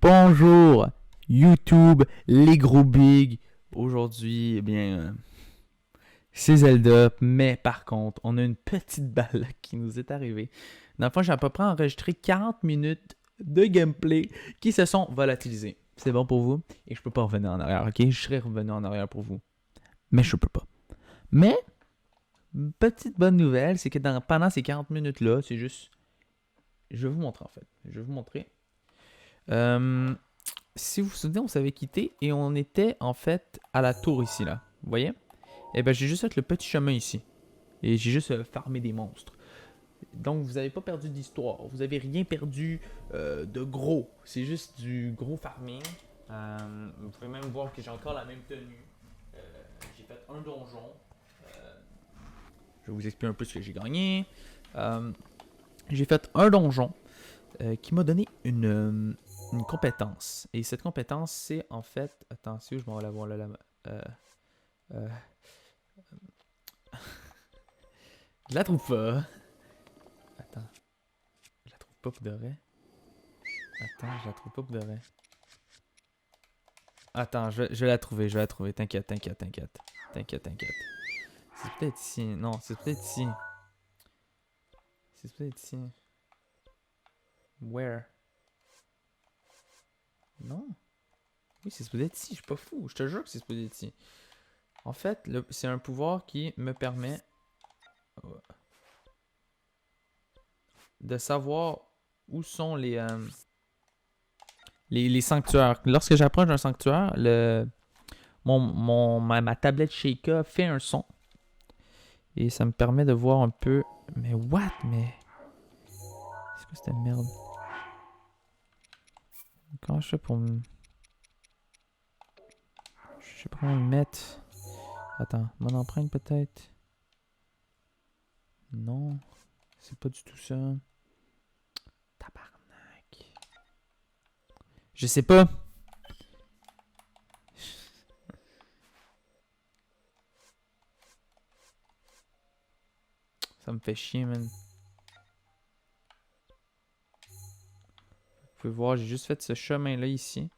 Bonjour YouTube, les gros bigs. Aujourd'hui, eh bien, c'est Zelda, mais par contre, on a une petite balle qui nous est arrivée. Dans le fond, j'ai à peu près enregistré 40 minutes de gameplay qui se sont volatilisées. C'est bon pour vous? Et je peux pas revenir en arrière, ok? Je serais revenu en arrière pour vous. Mais je peux pas. Mais, petite bonne nouvelle, c'est que pendant ces 40 minutes-là, c'est juste... Je vais vous montrer en fait. Je vais vous montrer. Euh, Si vous vous souvenez, on s'avait quitté et on était en fait à la tour ici, là. Vous voyez? Et ben j'ai juste fait le petit chemin ici. Et j'ai juste farmé des monstres. Donc vous n'avez pas perdu d'histoire. Vous n'avez rien perdu de gros. C'est juste du gros farming. Vous pouvez même voir que j'ai encore la même tenue. Euh, j'ai fait un donjon. Euh, je vais vous expliquer un peu ce que j'ai gagné. Euh, j'ai fait un donjon qui m'a donné une compétence. Et cette compétence, c'est en fait... Attention, je m'en vais la voir là. Euh, euh, je la trouve pas. Attends, je la trouve pas pour de vrai. Attends, je la trouve pas pour de vrai. Attends, je vais la trouver, je vais la trouver. T'inquiète, t'inquiète, t'inquiète. T'inquiète, t'inquiète. C'est peut-être ici. Non, c'est peut-être ici. C'est peut-être ici. Where? Non. Oui, c'est peut-être ici, je suis pas fou. Je te jure que c'est peut-être ici. En fait, c'est un pouvoir qui me permet de savoir où sont les sanctuaires. Lorsque j'approche d'un sanctuaire, ma tablette Sheikah fait un son. Et ça me permet de voir un peu... Mais what? Mais... C'est quoi cette merde? Comment je fais pour me... Je sais pas comment le mettre. Attends, mon empreinte peut-être? Non. C'est pas du tout ça. Tabarnak. Je sais pas. Ça me fait chier, man. Vous pouvez voir, j'ai juste fait ce chemin-là ici.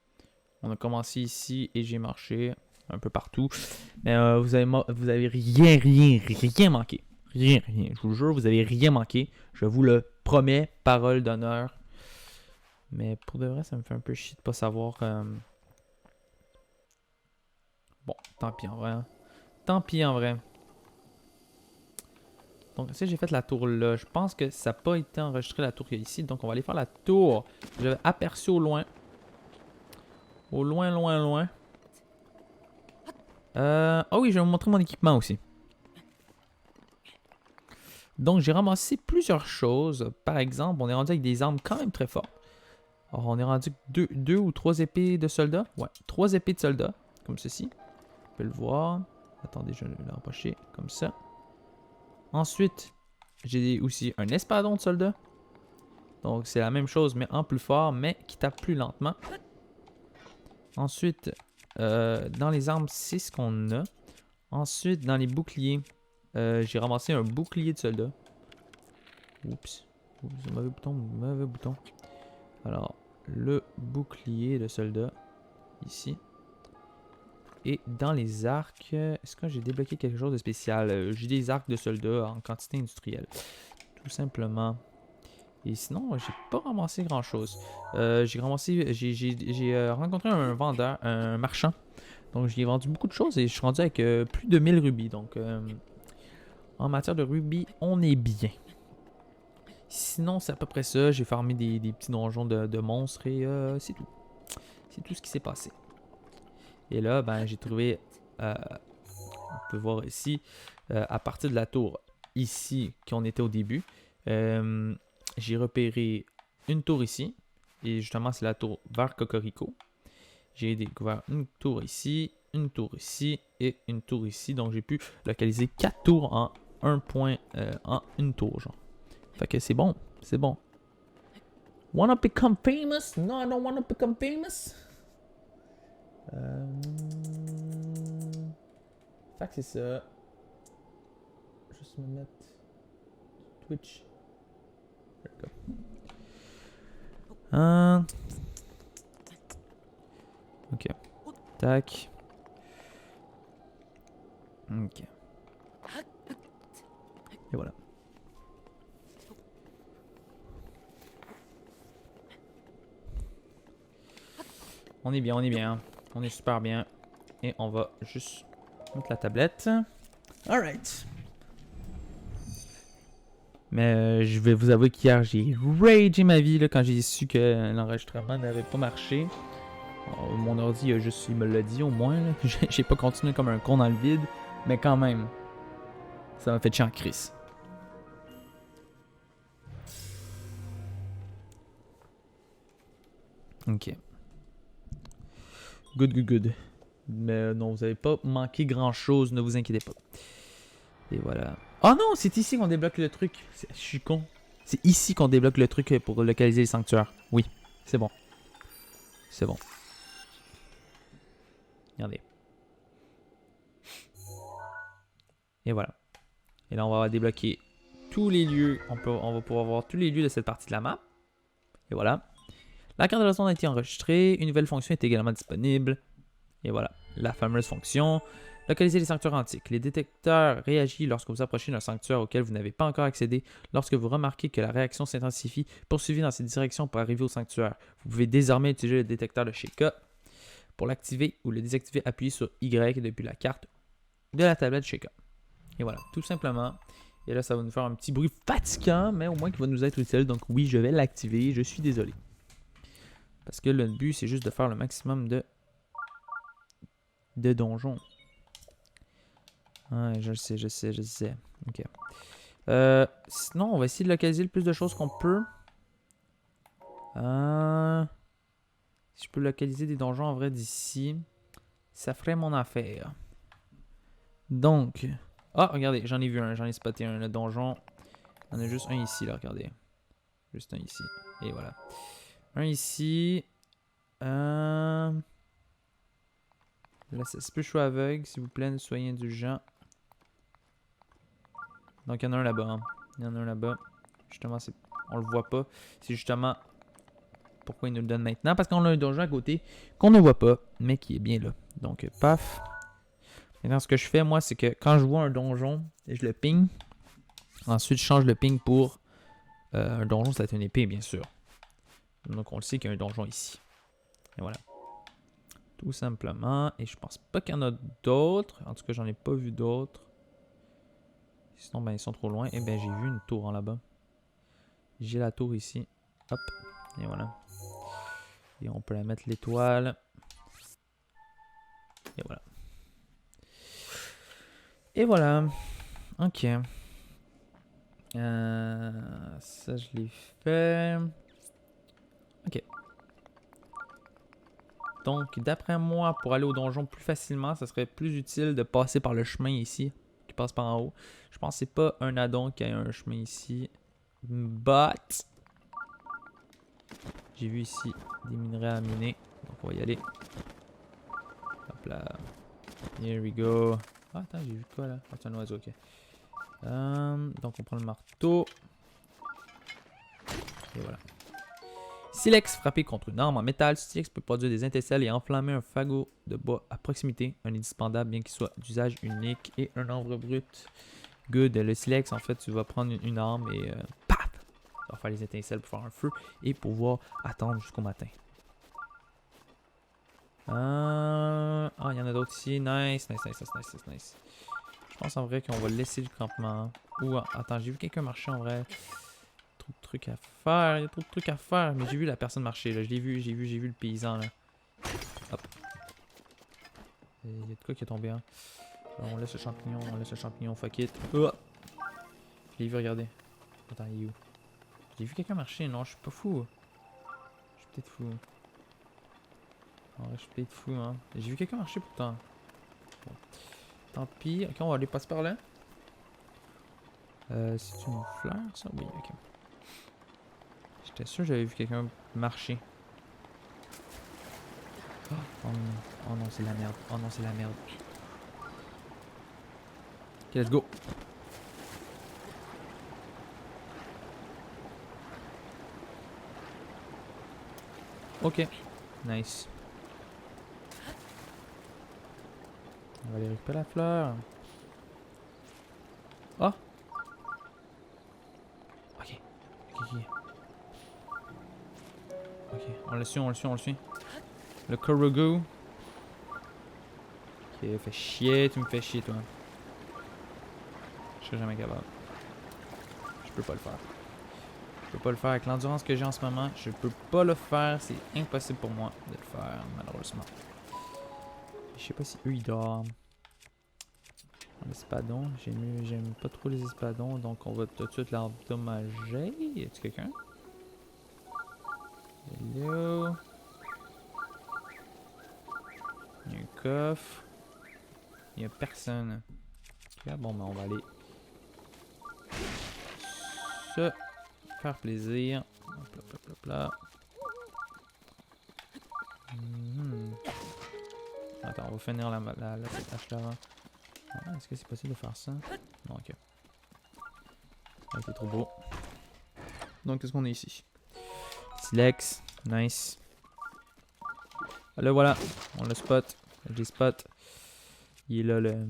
On a commencé ici et j'ai marché un peu partout. Mais vous avez rien manqué. Rien. Je vous jure, vous avez rien manqué. Je vous le promets, parole d'honneur. Mais pour de vrai, ça me fait un peu chier de pas savoir. Bon, tant pis en vrai. Hein. Tant pis en vrai. Donc, si j'ai fait la tour là, je pense que ça n'a pas été enregistré la tour qu'il y a ici. Donc, on va aller faire la tour. J'avais aperçu au loin. Au loin, loin, loin. Oh oui, je vais vous montrer mon équipement aussi. Donc, j'ai ramassé plusieurs choses. Par exemple, on est rendu avec des armes quand même très fortes. Alors, on est rendu deux ou trois épées de soldats. Ouais, trois épées de soldats, comme ceci. On peut le voir. Attendez, je vais le rapprocher, comme ça. Ensuite, j'ai aussi un espadon de soldat. Donc, c'est la même chose, mais en plus fort, mais qui tape plus lentement. Ensuite, dans les armes, c'est ce qu'on a. Ensuite, dans les boucliers, j'ai ramassé un bouclier de soldat. Oups. Oups, mauvais bouton, mauvais bouton. Alors, le bouclier de soldat, ici. Et dans les arcs, est-ce que j'ai débloqué quelque chose de spécial? J'ai des arcs de soldats en quantité industrielle. Tout simplement. Et sinon, j'ai pas ramassé grand chose. J'ai ramassé, j'ai rencontré un vendeur, un marchand. Donc, j'ai vendu beaucoup de choses et je suis rendu avec plus de 1000 rubis. Donc, en matière de rubis, on est bien. Sinon, c'est à peu près ça. J'ai farmé des petits donjons de monstres et c'est tout. C'est tout ce qui s'est passé. Et là, ben, j'ai trouvé, on peut voir ici, à partir de la tour ici, qu'on était au début, j'ai repéré une tour ici. Et justement, c'est la tour vers Cocorico. J'ai découvert une tour ici, une tour ici et une tour ici. Donc, j'ai pu localiser 4 tours en un point, en une tour, genre. Fait que c'est bon, c'est bon. Wanna become famous? No, I don't wanna become famous. Fait que c'est ça. Juste me mettre Twitch. Ok. Tac. Ok. Et voilà. On est bien, on est bien. On est super bien. Et on va juste mettre la tablette. Alright. Mais je vais vous avouer qu'hier, j'ai ragé ma vie là, quand j'ai su que l'enregistrement n'avait pas marché. Alors, mon ordi, il me l'a dit au moins. J'ai pas continué comme un con dans le vide. Mais quand même, ça m'a fait chier en crise. Ok. Good, good, good. Mais non, vous avez pas manqué grand chose, ne vous inquiétez pas. Et voilà. Oh non, c'est ici qu'on débloque le truc. Je suis con. C'est ici qu'on débloque le truc pour localiser les sanctuaires. Oui, c'est bon. C'est bon. Regardez. Et voilà. Et là, on va débloquer tous les lieux. On va pouvoir voir tous les lieux de cette partie de la map. Et voilà. La carte de la zone a été enregistrée. Une nouvelle fonction est également disponible. Et voilà. La fameuse fonction. Localiser les sanctuaires antiques. Les détecteurs réagissent lorsque vous approchez d'un sanctuaire auquel vous n'avez pas encore accédé. Lorsque vous remarquez que la réaction s'intensifie, poursuivez dans cette direction pour arriver au sanctuaire. Vous pouvez désormais utiliser le détecteur de Sheikah. Pour l'activer ou le désactiver, appuyez sur Y depuis la carte de la tablette Sheikah. Et voilà, tout simplement. Et là, ça va nous faire un petit bruit fatigant, mais au moins qui va nous être utile. Donc oui, je vais l'activer. Je suis désolé. Parce que le but, c'est juste de faire le maximum de donjons. Ouais, je sais. Ok. Sinon, on va essayer de localiser le plus de choses qu'on peut. Si je peux localiser des donjons en vrai d'ici, ça ferait mon affaire. Donc... Ah, regardez, j'en ai vu un, j'en ai spoté un, le donjon. Il y en a juste un ici, là, regardez. Juste un ici. Et voilà. Un ici. Là, ça se peut que je sois aveugle, s'il vous plaît, soyez indulgents. Donc, il y en a un là-bas. Hein. Il y en a un là-bas. Justement, on le voit pas. C'est justement pourquoi il nous le donne maintenant. Parce qu'on a un donjon à côté qu'on ne voit pas, mais qui est bien là. Donc, paf. Maintenant, ce que je fais, moi, c'est que quand je vois un donjon, je le ping. Ensuite, je change le ping pour un donjon, ça va être une épée, bien sûr. Donc, on le sait qu'il y a un donjon ici. Et voilà. Tout simplement. Et je pense pas qu'il y en a d'autres. En tout cas, j'en ai pas vu d'autres. Sinon, ben, ils sont trop loin. Et ben, j'ai vu une tour en là-bas. J'ai la tour ici. Hop. Et voilà. Et on peut la mettre l'étoile. Et voilà. Et voilà. Ok. Ça, je l'ai fait. Ok. Donc, d'après moi, pour aller au donjon plus facilement, ça serait plus utile de passer par le chemin ici, qui passe par en haut. Je pense que c'est pas un addon qui a un chemin ici. But, j'ai vu ici des minerais à miner. Donc, on va y aller. Hop là. Here we go. Ah, attends, j'ai vu quoi là? Ah, c'est un oiseau, ok. Donc, on prend le marteau. Et voilà. Silex, frappé contre une arme en métal. Silex peut produire des étincelles et enflammer un fagot de bois à proximité. Un indispensable bien qu'il soit d'usage unique et un arbre brut. Good. Le silex, en fait, tu vas prendre une arme et paf! Ça va faire les étincelles pour faire un feu et pouvoir attendre jusqu'au matin. Ah, il y en a d'autres ici. Nice. Je pense en vrai qu'on va laisser le campement. Ou, attends, j'ai vu quelqu'un marcher en vrai. Trop de trucs à faire, il y a trop de trucs à faire. Mais j'ai vu la personne marcher là, je l'ai vu, j'ai vu le paysan là. Hop. Il y a de quoi qui est tombé hein. Alors, on laisse le champignon, fuck it. Oh. Je l'ai vu, regardez. Attends, il est où? J'ai vu quelqu'un marcher, non, je suis pas fou. Je suis peut-être fou. Ouais, je suis peut-être fou hein. J'ai vu quelqu'un marcher pourtant. Bon. Tant pis, ok, on va aller passer par là. C'est une fleur ça? Oui, ok. J'étais sûr que j'avais vu quelqu'un marcher. Oh non, c'est la merde. Oh non, c'est la merde. Ok, let's go. Ok. Nice. On va aller récupérer la fleur. Oh! Ok. Ok, ok. Ok, on le suit, on le suit, on le suit. Le Kurugu. Ok, fais chier, tu me fais chier, toi. Je serai jamais capable. Je peux pas le faire. Je peux pas le faire avec l'endurance que j'ai en ce moment. Je peux pas le faire. C'est impossible pour moi de le faire, malheureusement. Je sais pas si eux ils dorment. L'espadon, j'aime pas trop les espadons, donc on va tout de suite l'endommager. Y a-t-il quelqu'un? Hello? Il y a un coffre. Il y a personne. Ok, bon, ben on va aller se faire plaisir. Hop là, hop là, hop là. Attends, on va finir cette tâche là avant. Ah, est-ce que c'est possible de faire ça? Non, ok. Ça a été trop beau. Donc, qu'est-ce qu'on a ici? Silex, nice. Ah, le voilà, on le spot. J'ai spot. Il est là le.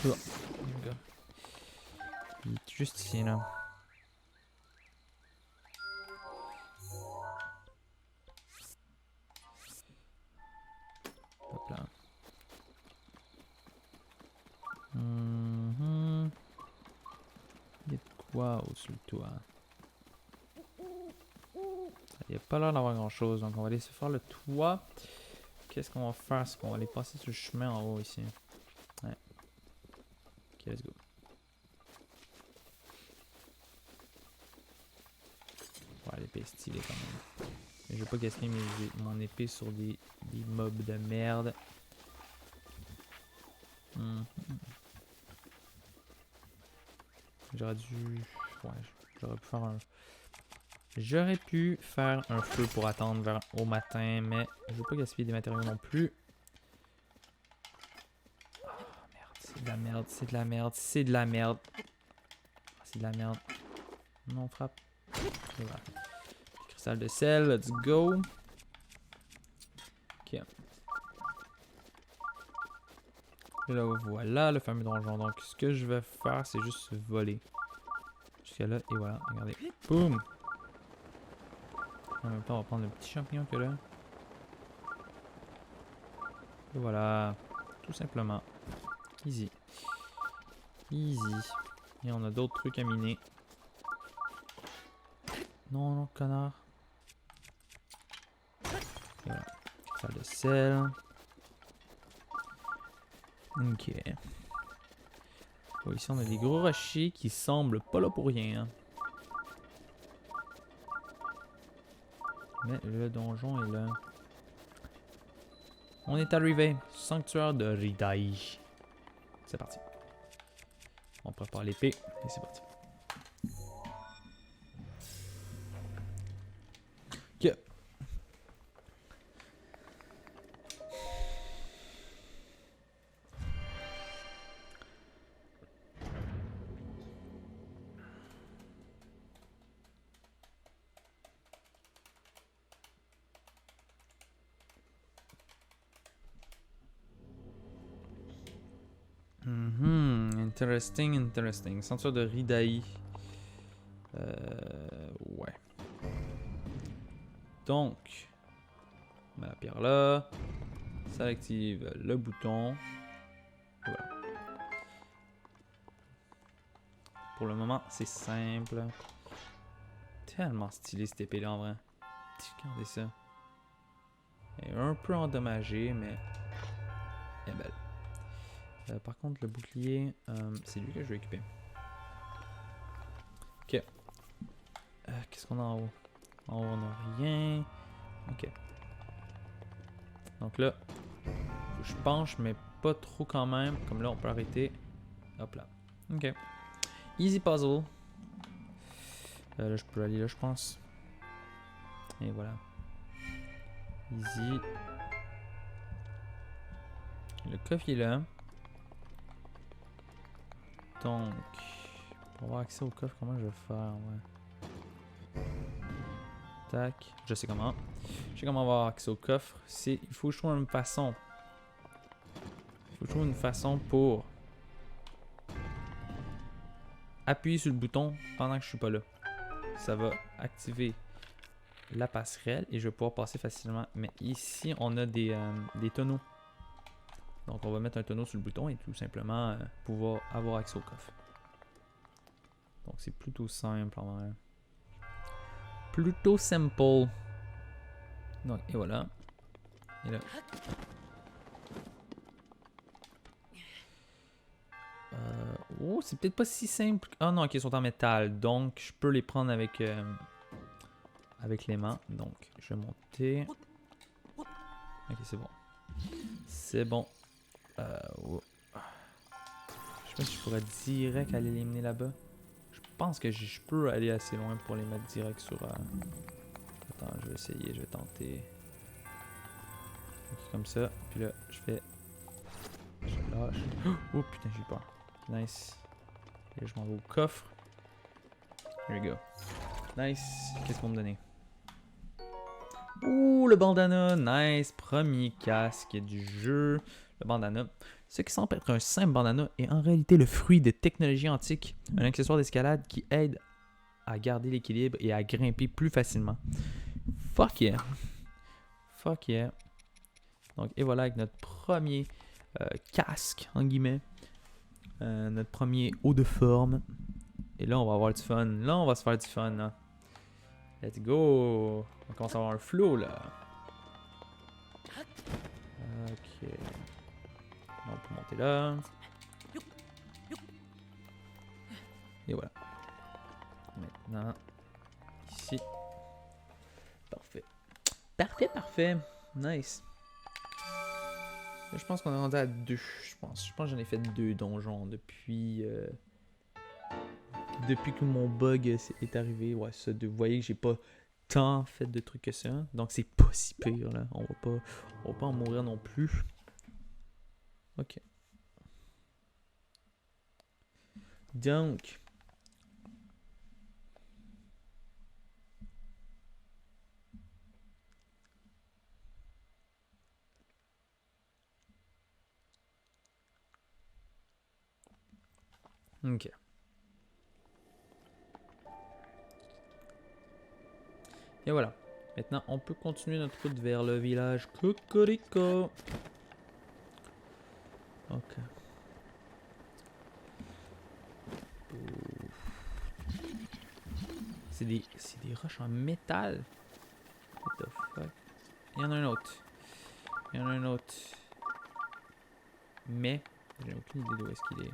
Oh, il est juste ici là. Hop là. Il y a de quoi au-dessus de toi? Il n'y a pas l'air d'avoir grand chose, donc on va aller se faire le toit. Qu'est-ce qu'on va faire? C'est qu'on va aller passer sur le chemin en haut ici. Ouais. Ok, let's go. Ouais, l'épée est stylée quand même. Mais je vais pas gaspiller mon épée sur des mobs de merde. J'aurais dû... Ouais, j'aurais pu faire un... J'aurais pu faire un feu pour attendre au matin, mais je veux pas gaspiller des matériaux non plus. Oh merde, c'est de la merde, c'est de la merde, c'est de la merde. C'est de la merde. Non, frappe. Et voilà. Cristal de sel, let's go. Ok. Et là, voilà le fameux donjon. Donc, ce que je vais faire, c'est juste voler. Jusqu'à là, et voilà, regardez. Boum! En même temps, on va prendre le petit champignon que là. Et voilà. Tout simplement. Easy. Easy. Et on a d'autres trucs à miner. Non, non, connard. Et voilà. Cristal de sel. Ok. Bon, ici, on a des gros rochers qui semblent pas là pour rien. Hein. Mais le donjon est là. On est arrivé. Sanctuaire de Ridai. C'est parti. On prépare l'épée et c'est parti. Ok. Interesting, interesting. Sanctuaire de Ridai. Ouais. Donc, on met la pierre là. Ça active le bouton. Voilà. Pour le moment, c'est simple. Tellement stylé cette épée là en vrai. Regardez ça. Elle est un peu endommagée, mais elle est belle. Par contre, le bouclier, c'est lui que je vais équiper. Ok. Qu'est-ce qu'on a en haut? En haut, on n'a rien. Ok. Donc là, faut que je penche, mais pas trop quand même. Comme là, on peut arrêter. Hop là. Ok. Easy puzzle. Là, je peux aller là, je pense. Et voilà. Easy. Le coffre est là. Donc, pour avoir accès au coffre, comment je vais faire? Ouais. Tac. Je sais comment. Je sais comment avoir accès au coffre. Il faut que je trouve une façon. Il faut que je trouve une façon pour appuyer sur le bouton pendant que je suis pas là. Ça va activer la passerelle et je vais pouvoir passer facilement. Mais ici, on a des tonneaux. Donc, on va mettre un tonneau sur le bouton et tout simplement pouvoir avoir accès au coffre. Donc, c'est plutôt simple en vrai. Plutôt simple. Donc, et voilà. Et là. Oh, c'est peut-être pas si simple. Ah non, ok, ils sont en métal. Donc, je peux les prendre avec l'aimant. Donc, je vais monter. Ok, c'est bon. C'est bon. Oh. Je sais pas si je pourrais direct aller l'éliminer là-bas. Je pense que je peux aller assez loin pour les mettre direct sur... Attends, je vais essayer, je vais tenter. Ok, comme ça. Puis là, je fais... Je lâche. Oh putain, j'ai eu peur. Nice. Et là, je m'en vais au coffre. Here we go. Nice. Qu'est-ce qu'on va me donner? Ouh, le bandana. Nice. Premier casque du jeu. Le bandana. Ce qui semble être un simple bandana est en réalité le fruit de technologies antiques. Un accessoire d'escalade qui aide à garder l'équilibre et à grimper plus facilement. Fuck yeah. Fuck yeah. Donc, et voilà avec notre premier casque, en guillemets. Notre premier haut de forme. Et là, on va avoir du fun. Là, on va se faire du fun. Là. Let's go. On commence à avoir un flow, là. Ok. On peut monter là. Et voilà. Maintenant, ici. Parfait. Parfait, parfait. Nice. Là, je pense qu'on est rendu à 2. Je pense que j'en ai fait 2 donjons depuis... Depuis que mon bug est arrivé. Ouais, ça, vous voyez que j'ai pas tant fait de trucs que ça. Donc, c'est pas si pire, là. On va pas en mourir non plus. Ok. Donc... Ok. Et voilà. Maintenant, on peut continuer notre route vers le village Cocorico. Ok. C'est des roches en métal. What the fuck? Il y en a un autre. Il y en a un autre. Mais, j'ai aucune idée d'où est-ce qu'il est.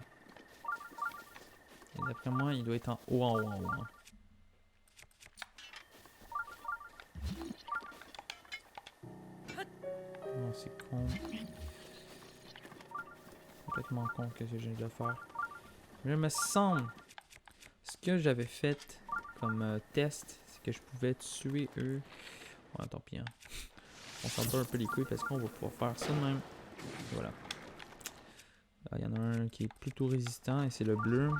Et d'après moi, il doit être en haut, en haut, en haut. Hein. Non, c'est con. Complètement con que j'ai déjà faire. Mais il me semble, ce que j'avais fait comme test, c'est que je pouvais tuer eux. Ouais, tant pis. Hein. On s'en bat un peu les couilles parce qu'on va pouvoir faire ça de même. Voilà. Il y en a un qui est plutôt résistant et c'est le bleu.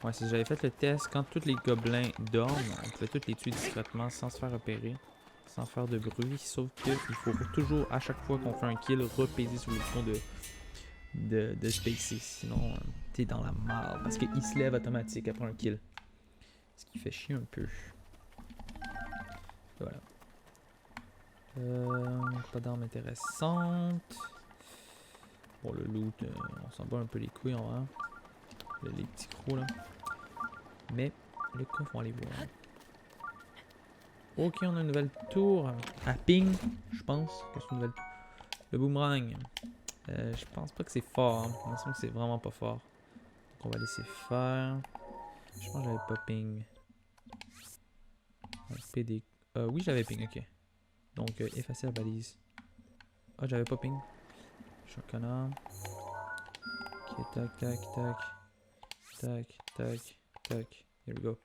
Ouais, si j'avais fait le test, quand tous les gobelins dorment, on pouvait tous les tuer discrètement sans se faire repérer, sans faire de bruit. Sauf qu'il faut toujours, à chaque fois qu'on fait un kill, repaiser sur le bouton de spacer. Sinon, t'es dans la merde parce qu'il se lève automatique après un kill. Ce qui fait chier un peu. Voilà. Pas d'armes intéressantes. Bon, le loot, on s'en bat un peu les couilles en vrai. Les petits crocs là. Mais le coffre, on va aller voir. Ok, on a une nouvelle tour à ping. Je pense que c'est une nouvelle. Le boomerang. Je pense pas que c'est fort. Hein. J'ai l'impression que c'est vraiment pas fort. Donc on va laisser faire. Je pense que j'avais pas ping. PD. Oui, j'avais ping, ok. Donc effacer la balise. Ah, j'avais pas ping. Je suis un connard. Ok, tac, tac, tac. Tac, tac, tac. Here we go.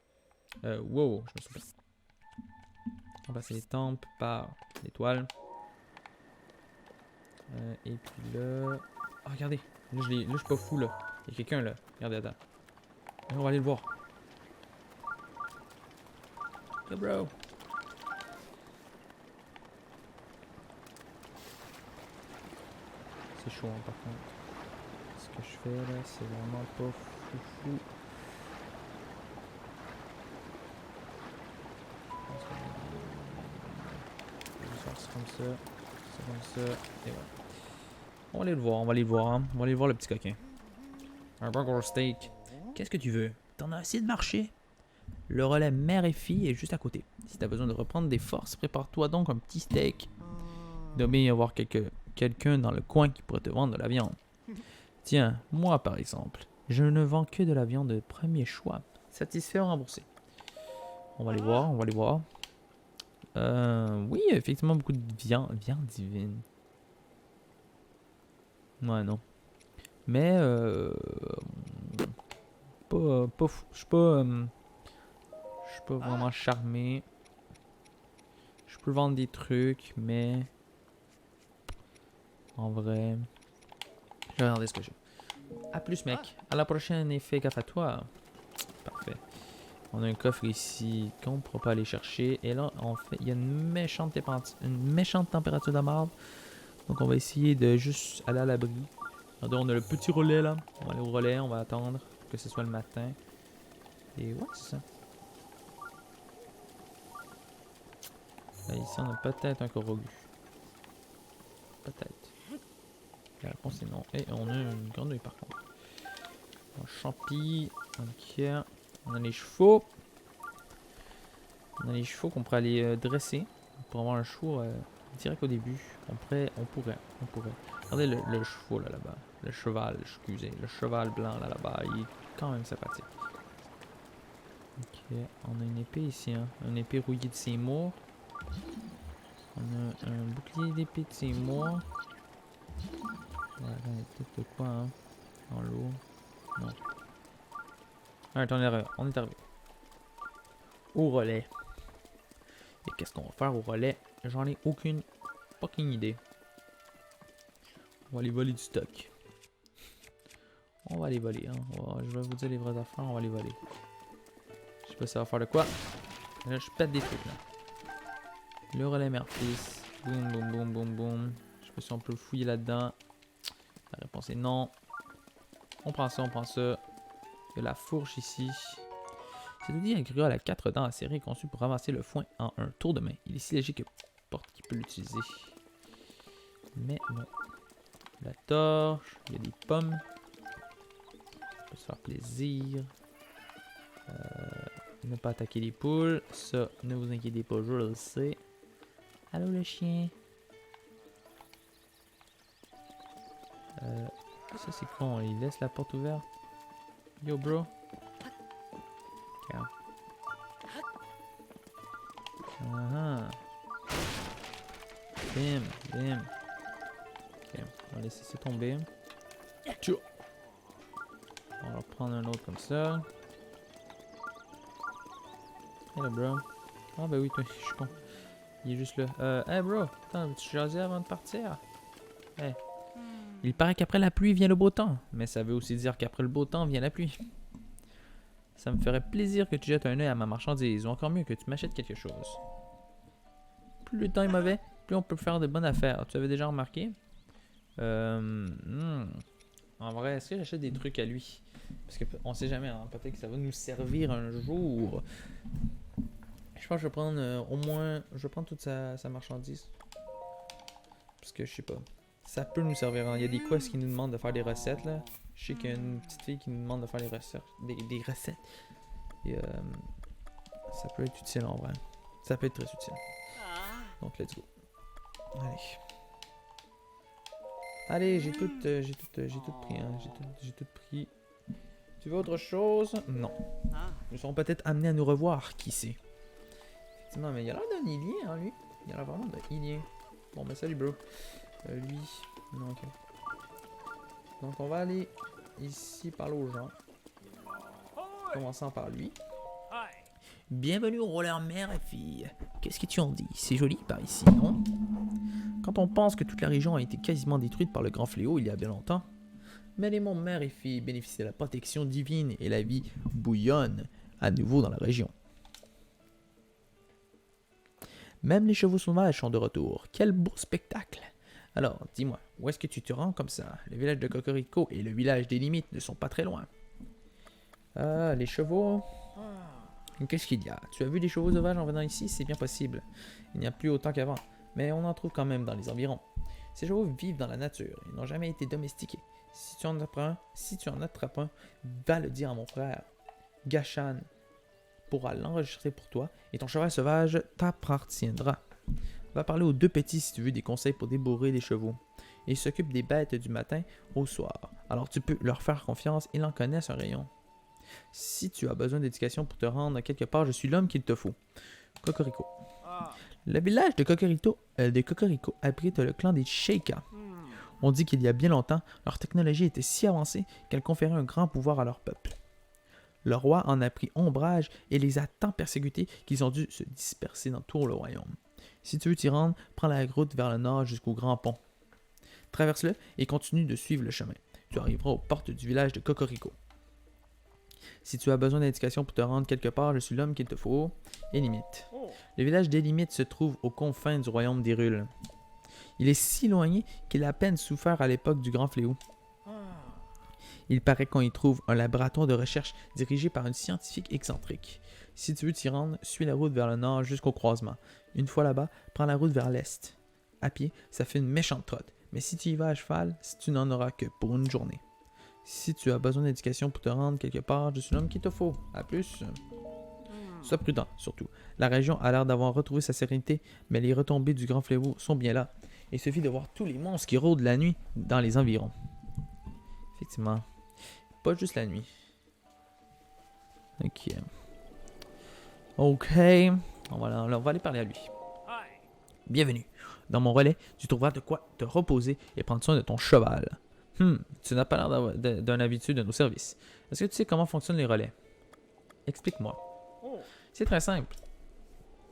Wow, je me suis pas. On va passer les tempes par l'étoile. Et puis là... Ah, regardez. Là, je suis pas fou, là. Il y a quelqu'un, là. Regardez, attends. On va aller le voir. Yo, bro. C'est chaud, hein, par contre. Ce que je fais là, c'est vraiment pas fou. C'est comme ça. C'est comme ça. Et voilà. On va aller le voir, on va aller le voir. Hein. On va aller voir le petit coquin. Un burger steak. Qu'est-ce que tu veux? T'en as assez de marcher? Le relais mère et fille est juste à côté. Si t'as besoin de reprendre des forces, prépare-toi donc un petit steak. Il doit bien y avoir quelqu'un dans le coin qui pourrait te vendre de la viande. Tiens, moi par exemple, je ne vends que de la viande de premier choix. Satisfait ou remboursé? On va aller voir, on va aller voir. Oui, effectivement, beaucoup de viande divine. Ouais, non. Mais, pas fou. Je suis pas vraiment charmé. Je peux vendre des trucs, mais en vrai, je vais regarder ce que j'ai. A plus, mec. À la prochaine et fais gaffe à toi. Parfait. On a un coffre ici qu'on ne pourra pas aller chercher. Et là, en fait, il y a une méchante température de marde. Donc, on va essayer de juste aller à l'abri. Regardez, on a le petit relais là. On va aller au relais, on va attendre que ce soit le matin. Et ouais, c'est ça. Là, ici, on a peut-être un Korogu. Peut-être. La réponse est non. Et on a une grenouille par contre. Un champi. Ok. On a les chevaux. On a les chevaux qu'on pourrait aller dresser. Pour avoir un chevaux direct au début. On pourrait. Regardez le chevaux là-bas. Le cheval, excusez. Le cheval blanc là-bas. Il est quand même sympathique. Ok. On a une épée ici. Hein. Une épée rouillée de Seymour. On a un bouclier d'épée de Seymour. Ouais, il y a peut-être de quoi, hein, dans l'eau. Non. Alright, on est arrivé. Au relais. Et qu'est-ce qu'on va faire au relais? J'en ai aucune fucking idée. On va aller voler du stock. On va aller voler, hein. Je vais vous dire les vraies affaires, on va aller voler. Je sais pas si ça va faire de quoi. Là, je pète des trucs, là. Le relais mère-fils. Boum, boum, boum, boum, boum. Je sais pas si on peut le fouiller là-dedans. La réponse est non. On prend ça, on prend ça. Il y a la fourche ici. C'est-à-dire un griol à 4 dents acérées conçu pour ramasser le foin en un tour de main. Il est si léger que n'importe qui peut l'utiliser. Mais non. La torche, il y a des pommes. On peut se faire plaisir. Ne pas attaquer les poules. Ça, ne vous inquiétez pas, je le sais. Allô le chien. Ça c'est con, il laisse la porte ouverte. Yo bro. Regarde. Bim, bim. Ok, on va laisser ça tomber. On va prendre un autre comme ça. Hello bro. Ah bah oui, toi, je suis con. Il est juste là. Hey bro, attends, tu jasais avant de partir? Hey. Il paraît qu'après la pluie vient le beau temps, mais ça veut aussi dire qu'après le beau temps vient la pluie. Ça me ferait plaisir que tu jettes un œil à ma marchandise, ou encore mieux que tu m'achètes quelque chose. Plus le temps est mauvais, plus on peut faire de bonnes affaires. Tu avais déjà remarqué? En vrai, est-ce que j'achète des trucs à lui? Parce qu'on sait jamais, hein, peut-être que ça va nous servir un jour. Je pense que je vais prendre au moins... Je vais prendre toute sa marchandise. Parce que je sais pas. Ça peut nous servir. Hein. Il y a des quests qui nous demandent de faire des recettes là. Je sais qu'il y a une petite fille qui nous demande de faire des recettes. Des recettes. Et ça peut être utile en vrai. Ça peut être très utile. Donc let's go. Allez, j'ai tout pris. Hein. J'ai tout pris. Tu veux autre chose? Non. Nous serons peut-être amenés à nous revoir, qui sait. Effectivement, mais il a l'air d'un ilien, hein, lui. Il a l'air vraiment d'un ilien. Bon, ben salut, bro. Lui. Non, ok. Donc, on va aller ici parler aux gens. Commençant par lui. Bienvenue au roller mère et fille. Qu'est-ce que tu en dis? C'est joli par ici, non? Quand on pense que toute la région a été quasiment détruite par le grand fléau il y a bien longtemps, mais les monts mère et fille bénéficient de la protection divine et la vie bouillonne à nouveau dans la région. Même les chevaux sauvages sont de retour. Quel beau spectacle! Alors, dis-moi, où est-ce que tu te rends comme ça? Le village de Cocorico et le village des limites ne sont pas très loin. Ah, les chevaux... Qu'est-ce qu'il y a? Tu as vu des chevaux sauvages en venant ici? C'est bien possible. Il n'y a plus autant qu'avant, mais on en trouve quand même dans les environs. Ces chevaux vivent dans la nature et n'ont jamais été domestiqués. Si tu en attrapes un, va le dire à mon frère. Gachan pourra l'enregistrer pour toi et ton cheval sauvage t'appartiendra. Va parler aux deux petits si tu veux des conseils pour débourrer des chevaux. Ils s'occupent des bêtes du matin au soir, alors tu peux leur faire confiance, ils en connaissent un rayon. Si tu as besoin d'éducation pour te rendre quelque part, je suis l'homme qu'il te faut. Cocorico. Le village de Cocorico abrite le clan des Sheikah. On dit qu'il y a bien longtemps, leur technologie était si avancée qu'elle conférait un grand pouvoir à leur peuple. Le roi en a pris ombrage et les a tant persécutés qu'ils ont dû se disperser dans tout le royaume. Si tu veux t'y rendre, prends la route vers le nord jusqu'au grand pont. Traverse-le et continue de suivre le chemin. Tu arriveras aux portes du village de Cocorico. Si tu as besoin d'indications pour te rendre quelque part, je suis l'homme qu'il te faut. Et limite. Le village des limites se trouve aux confins du royaume d'Hyrule. Il est si éloigné qu'il a à peine souffert à l'époque du grand fléau. Il paraît qu'on y trouve un laboratoire de recherche dirigé par une scientifique excentrique. Si tu veux t'y rendre, suis la route vers le nord jusqu'au croisement. Une fois là-bas, prends la route vers l'est. À pied, ça fait une méchante trotte, mais si tu y vas à cheval, tu n'en auras que pour une journée. Si tu as besoin d'indications pour te rendre quelque part, je suis l'homme qu'il te faut. À plus. Sois prudent, surtout. La région a l'air d'avoir retrouvé sa sérénité, mais les retombées du grand fléau sont bien là. Il suffit de voir tous les monstres qui rôdent la nuit dans les environs. Effectivement. Pas juste la nuit. Ok. Ok. On va aller parler à lui. Bienvenue. Dans mon relais, tu trouveras de quoi te reposer et prendre soin de ton cheval. Tu n'as pas l'air d'un habitué de nos services. Est-ce que tu sais comment fonctionnent les relais? Explique-moi. C'est très simple.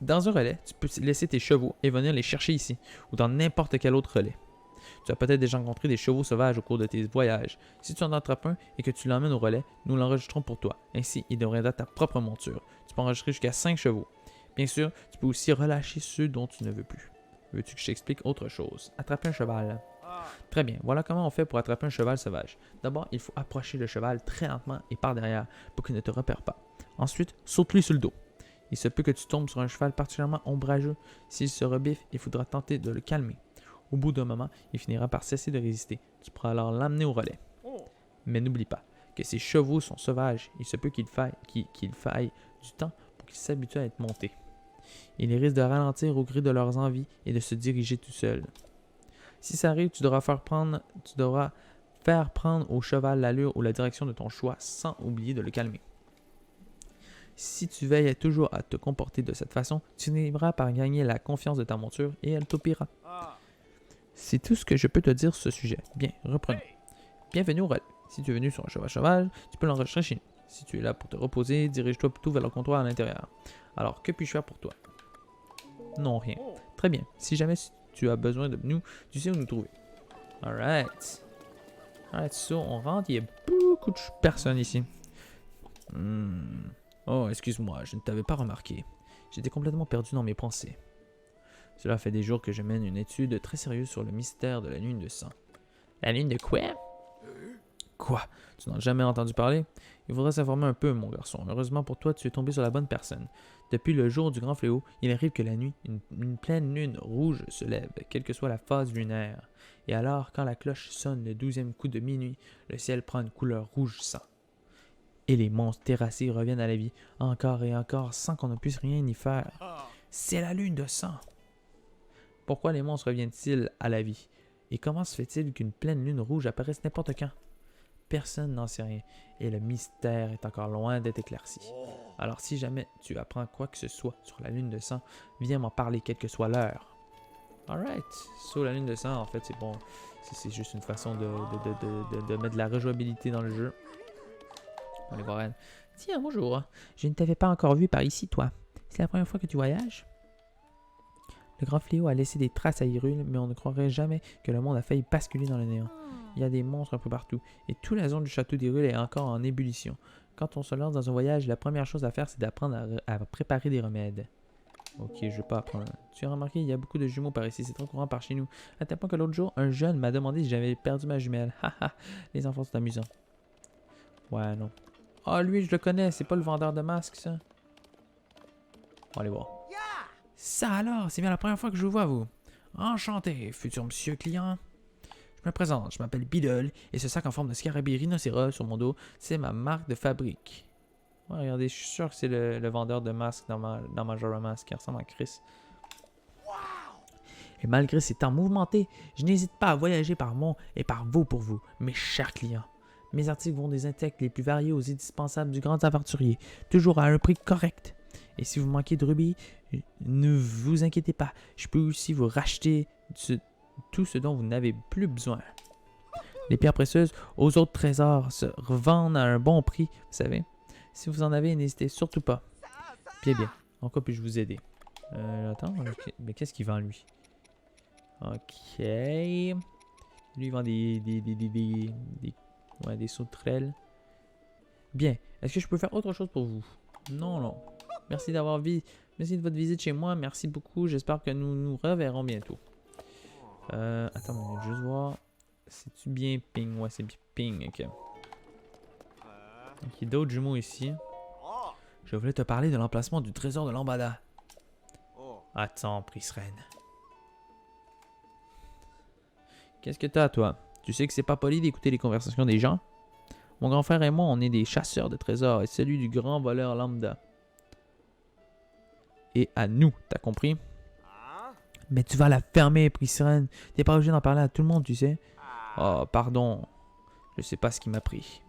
Dans un relais, tu peux laisser tes chevaux et venir les chercher ici, ou dans n'importe quel autre relais. Tu as peut-être déjà rencontré des chevaux sauvages au cours de tes voyages. Si tu en attrapes un et que tu l'emmènes au relais, nous l'enregistrons pour toi. Ainsi, il deviendra ta propre monture. Tu peux enregistrer jusqu'à 5 chevaux. Bien sûr, tu peux aussi relâcher ceux dont tu ne veux plus. Veux-tu que je t'explique autre chose? Attraper un cheval. Très bien, voilà comment on fait pour attraper un cheval sauvage. D'abord, il faut approcher le cheval très lentement et par derrière pour qu'il ne te repère pas. Ensuite, saute-lui sur le dos. Il se peut que tu tombes sur un cheval particulièrement ombrageux. S'il se rebiffe, il faudra tenter de le calmer. Au bout d'un moment, il finira par cesser de résister. Tu pourras alors l'amener au relais. Mais n'oublie pas que ces chevaux sont sauvages. Il se peut qu'il faille du temps pour qu'ils s'habituent à être montés. Ils risquent de ralentir au gré de leurs envies et de se diriger tout seuls. Si ça arrive, tu devras faire prendre au cheval l'allure ou la direction de ton choix sans oublier de le calmer. Si tu veilles toujours à te comporter de cette façon, tu finiras par gagner la confiance de ta monture et elle t'obéira. C'est tout ce que je peux te dire sur ce sujet. Bien, reprenons. Bienvenue au relais. Si tu es venu sur un cheval, tu peux l'enregistrer chez nous. Si tu es là pour te reposer, dirige-toi plutôt vers le comptoir à l'intérieur. Alors, que puis-je faire pour toi? Non, rien. Très bien. Si jamais tu as besoin de nous, tu sais où nous trouver. Alright. Alright, so on rentre. Il y a beaucoup de personnes ici. Oh, excuse-moi, je ne t'avais pas remarqué. J'étais complètement perdu dans mes pensées. Cela fait des jours que je mène une étude très sérieuse sur le mystère de la lune de sang. La lune de quoi? Quoi? Tu n'en as jamais entendu parler? Il faudrait s'informer un peu, mon garçon. Heureusement pour toi, tu es tombé sur la bonne personne. Depuis le jour du grand fléau, il arrive que la nuit, une pleine lune rouge se lève, quelle que soit la phase lunaire. Et alors, quand la cloche sonne le 12e coup de minuit, le ciel prend une couleur rouge sang. Et les monstres terrassés reviennent à la vie, encore et encore, sans qu'on ne puisse rien y faire. C'est la lune de sang! Pourquoi les monstres reviennent-ils à la vie? Et comment se fait-il qu'une pleine lune rouge apparaisse n'importe quand? Personne n'en sait rien, et le mystère est encore loin d'être éclairci. Alors si jamais tu apprends quoi que ce soit sur la lune de sang, viens m'en parler quelle que soit l'heure. Alright, sur la lune de sang, en fait, c'est bon. C'est juste une façon de mettre de la rejouabilité dans le jeu. On va aller voir elle. Tiens, bonjour. Je ne t'avais pas encore vu par ici, toi. C'est la première fois que tu voyages? Le grand fléau a laissé des traces à Hyrule, mais on ne croirait jamais que le monde a failli basculer dans le néant. Il y a des monstres un peu partout, et toute la zone du château d'Hyrule est encore en ébullition. Quand on se lance dans un voyage, la première chose à faire, c'est d'apprendre à préparer des remèdes. Ok, je vais pas apprendre. Tu as remarqué, il y a beaucoup de jumeaux par ici. C'est trop courant par chez nous. À tel point que l'autre jour, un jeune m'a demandé si j'avais perdu ma jumelle. Haha, les enfants, c'est amusant. Ouais, non. Ah, lui, je le connais. C'est pas le vendeur de masques, ça. On va aller voir. Ça alors, c'est bien la première fois que je vous vois, vous. Enchanté, futur monsieur client. Je me présente, je m'appelle Beedle, et ce sac en forme de scarabée rhinocéros sur mon dos, c'est ma marque de fabrique. Ouais, regardez, je suis sûr que c'est le vendeur de masques dans Majora Mask qui ressemble à Chris. Et malgré ces temps mouvementés, je n'hésite pas à voyager par mon et par vous pour vous, mes chers clients. Mes articles vont des insectes les plus variés aux indispensables du grand aventurier, toujours à un prix correct. Et si vous manquez de rubis, ne vous inquiétez pas, je peux aussi vous racheter tout ce dont vous n'avez plus besoin. Les pierres précieuses aux autres trésors se revendent à un bon prix, vous savez. Si vous en avez, n'hésitez surtout pas. Bien, bien. En quoi puis-je vous aider? Attends, mais qu'est-ce qu'il vend, lui? Ok. Lui, il vend des sauterelles. Bien. Est-ce que je peux faire autre chose pour vous? Non, non. Merci Merci de votre visite chez moi. Merci beaucoup. J'espère que nous nous reverrons bientôt. Attends, je vais juste voir. C'est-tu bien ping? Ouais, c'est bien ping. Ok. Donc, il y a d'autres jumeaux ici. Je voulais te parler de l'emplacement du trésor de Lambada. Attends, Prince Reine. Qu'est-ce que t'as, toi? Tu sais que c'est pas poli d'écouter les conversations des gens? Mon grand frère et moi, on est des chasseurs de trésors et celui du grand voleur Lambda. Et à nous, t'as compris? Mais tu vas la fermer, Prince Reine. T'es pas obligé d'en parler à tout le monde, tu sais. Oh, pardon. Je sais pas ce qui m'a pris.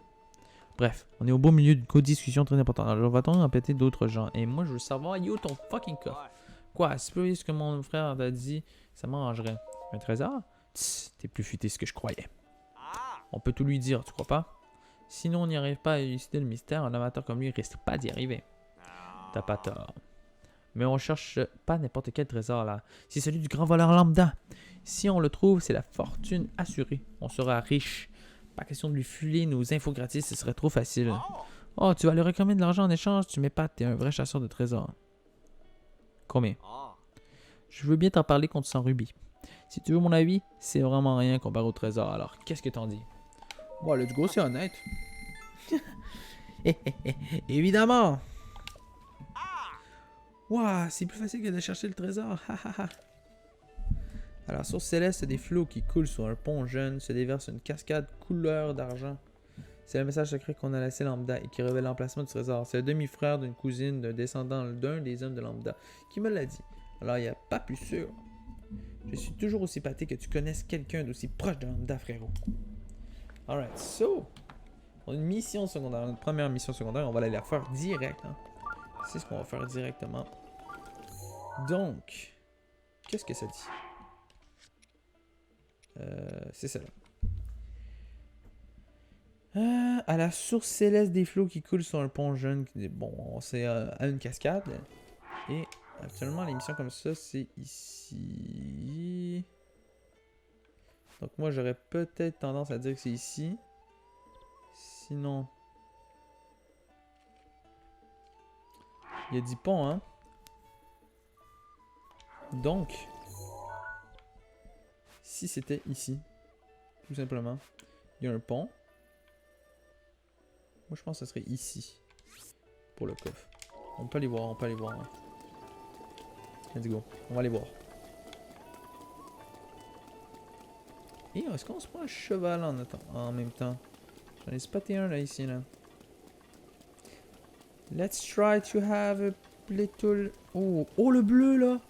Bref, on est au beau milieu d'une co-discussion très importante. Alors, va-t-on répéter d'autres gens? Et moi, je veux savoir, yo, ton fucking coffre. Quoi, si peu ce que mon frère t'a dit, ça m'arrangerait. Un trésor? Tss, t'es plus futé que ce que je croyais. On peut tout lui dire, tu crois pas? Sinon, on n'y arrive pas à élucider le mystère. Un amateur comme lui risque pas d'y arriver. T'as pas tort. Mais on cherche pas n'importe quel trésor là. C'est celui du grand voleur lambda. Si on le trouve, c'est la fortune assurée. On sera riche. Pas question de lui filer nos infos gratis, ce serait trop facile. Oh, tu vas lui réclamer de l'argent en échange? Tu m'épates, t'es un vrai chasseur de trésors. Combien? Je veux bien t'en parler contre 100 rubis. Si tu veux mon avis, c'est vraiment rien comparé au trésor. Alors, qu'est-ce que t'en dis? Bon, let's go, c'est honnête. Évidemment! Waouh, c'est plus facile que de chercher le trésor. À la source céleste, des flots qui coulent sur un pont jeune se déverse une cascade couleur d'argent. C'est le message secret qu'on a laissé Lambda et qui révèle l'emplacement du trésor. C'est le demi-frère d'une cousine d'un descendant d'un des hommes de Lambda qui me l'a dit. Alors il n'y a pas plus sûr. Je suis toujours aussi pâté que tu connaisses quelqu'un d'aussi proche de Lambda, frérot. Alright, so, on a une mission secondaire, une première mission secondaire, on va aller la faire direct. Hein. C'est ce qu'on va faire directement. Donc, qu'est-ce que ça dit? C'est celle-là. À la source céleste des flots qui coulent sur un pont jeune. Bon, c'est à une cascade. Et actuellement, les missions comme ça, c'est ici. Donc moi, j'aurais peut-être tendance à dire que c'est ici. Sinon... Il y a 10 ponts, hein. Donc... Si c'était ici, tout simplement, il y a un pont. Moi, je pense que ce serait ici, pour le coffre. On peut aller voir, on peut aller voir. Hein. Let's go, on va aller voir. Et est-ce qu'on se prend un cheval en même temps? J'en ai spoté un là, ici, là. Let's try to have a little... Oh, oh le bleu, là!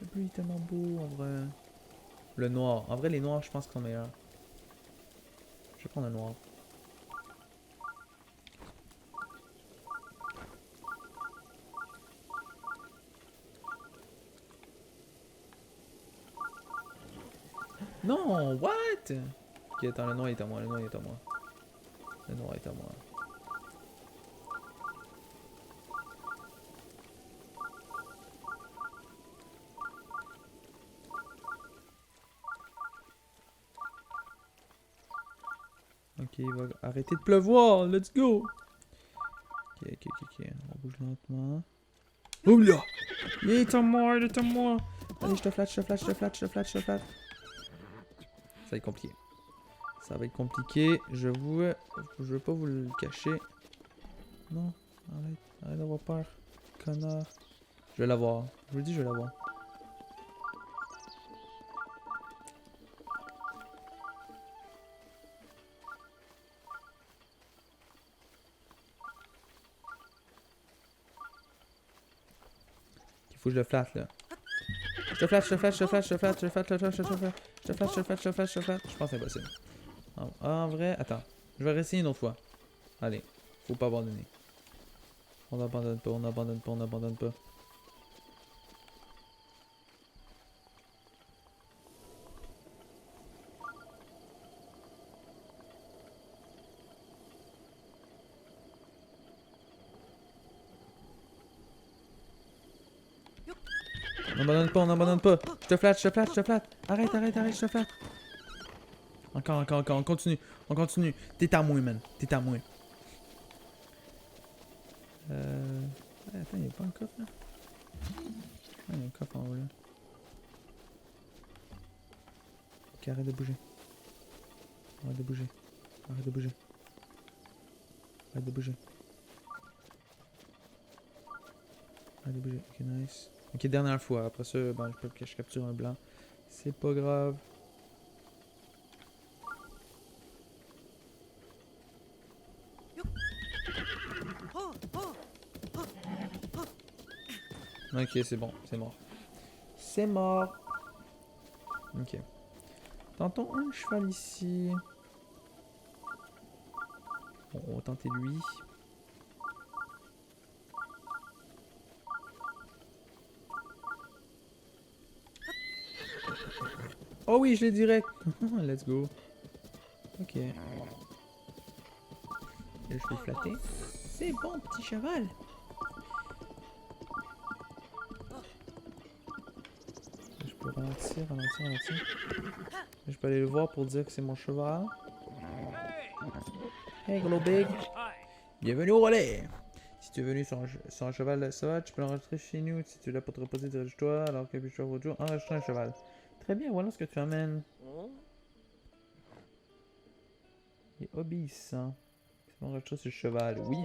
Le bleu est tellement beau, en vrai. Le noir. En vrai, les noirs, je pense qu'ils sont meilleurs. Je vais prendre un noir. Non, what? Ok, attends, le noir est à moi, le noir est à moi. Le noir est à moi. Ok, il va arrêter de pleuvoir, let's go! Ok, on bouge lentement. Oh là! Il est à moi, il est à moi! Allez, je te flatte, je te flatte, je te flatte, je te flatte, je te flatte. Ça va être compliqué. Ça va être compliqué, j'avoue. Je veux pas vous le cacher. Non, arrête d'avoir peur. Connard. Je vais l'avoir. Je vous le dis, je vais l'avoir. Il faut que je le flatte là. Je te flatte, je te flatte, je te flatte, je te flatte, je te flatte, je te flatte, je te flatte, je te flatte, je te flatte, je te flatte, je te flatte. Je pense que c'est impossible. En vrai, attends. Je vais réessayer une autre fois. Allez, faut pas abandonner. On n'abandonne pas, on n'abandonne pas, on n'abandonne pas. On n'abandonne pas, on n'abandonne pas. Je te flatte, je te flatte, je te flatte. Arrête, arrête, arrête, je te flatte. Encore, encore, encore, on continue. On continue. T'es à moi, man. T'es à moi. Attends, y'a pas un coffre là? Ah, y'a un coffre en haut là. Ok, arrête de bouger. Arrête de bouger. Arrête de bouger. Arrête de bouger. Arrête de bouger. Ok, nice. Ok, dernière fois. Après ça, ben, je peux que je capture un blanc. C'est pas grave. Ok, c'est bon. C'est mort. C'est mort. Ok. Tentons un cheval ici. Bon, on va tenter lui. Oh oui, je l'ai direct. Let's go. Ok. Et je vais le flatter. C'est bon, petit cheval. Je peux ralentir, ralentir, ralentir. Je peux aller le voir pour dire que c'est mon cheval. Hey, gros big. Bienvenue au relais. Si tu es venu sur un cheval sauvage, tu peux l'enregistrer chez nous. Si tu es là pour te reposer, dirige-toi. Alors que puis votre jour, enregistre un cheval. Très bien, voilà ce que tu amènes. Il est obéissant. C'est enregistrer sur le cheval, oui.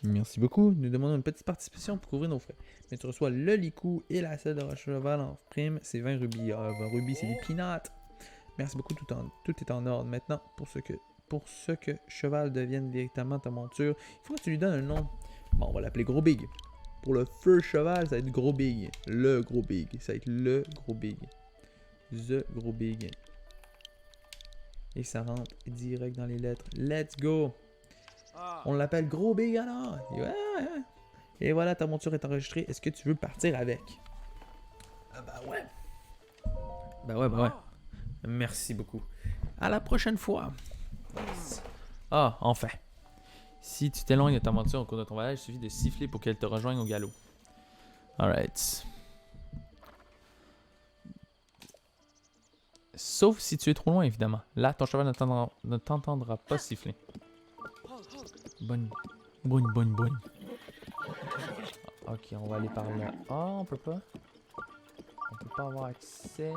Merci beaucoup. Nous demandons une petite participation pour couvrir nos frais. Mais tu reçois le licou et la selle de cheval en prime. C'est 20 rubis. 20 rubis, c'est des peanuts. Merci beaucoup, tout est en ordre. Maintenant, pour ce que cheval devienne véritablement ta monture, il faut que tu lui donnes un nom. Bon, on va l'appeler Gros Big. Pour le feu cheval, ça va être Gros Big. Le Gros Big. Ça va être le Gros Big. The Gros Big. Et ça rentre direct dans les lettres. Let's go! On l'appelle Gros Big alors. Ouais. Et voilà, ta monture est enregistrée. Est-ce que tu veux partir avec? Ah bah ouais. Bah ouais. Merci beaucoup. À la prochaine fois. Ah, enfin. Si tu t'éloignes de ta monture au cours de ton voyage, il suffit de siffler pour qu'elle te rejoigne au galop. Alright. Sauf si tu es trop loin, évidemment. Là, ton cheval ne t'entendra pas siffler. Bonne. Ok, on va aller par là. Ah, on peut pas. On peut pas avoir accès.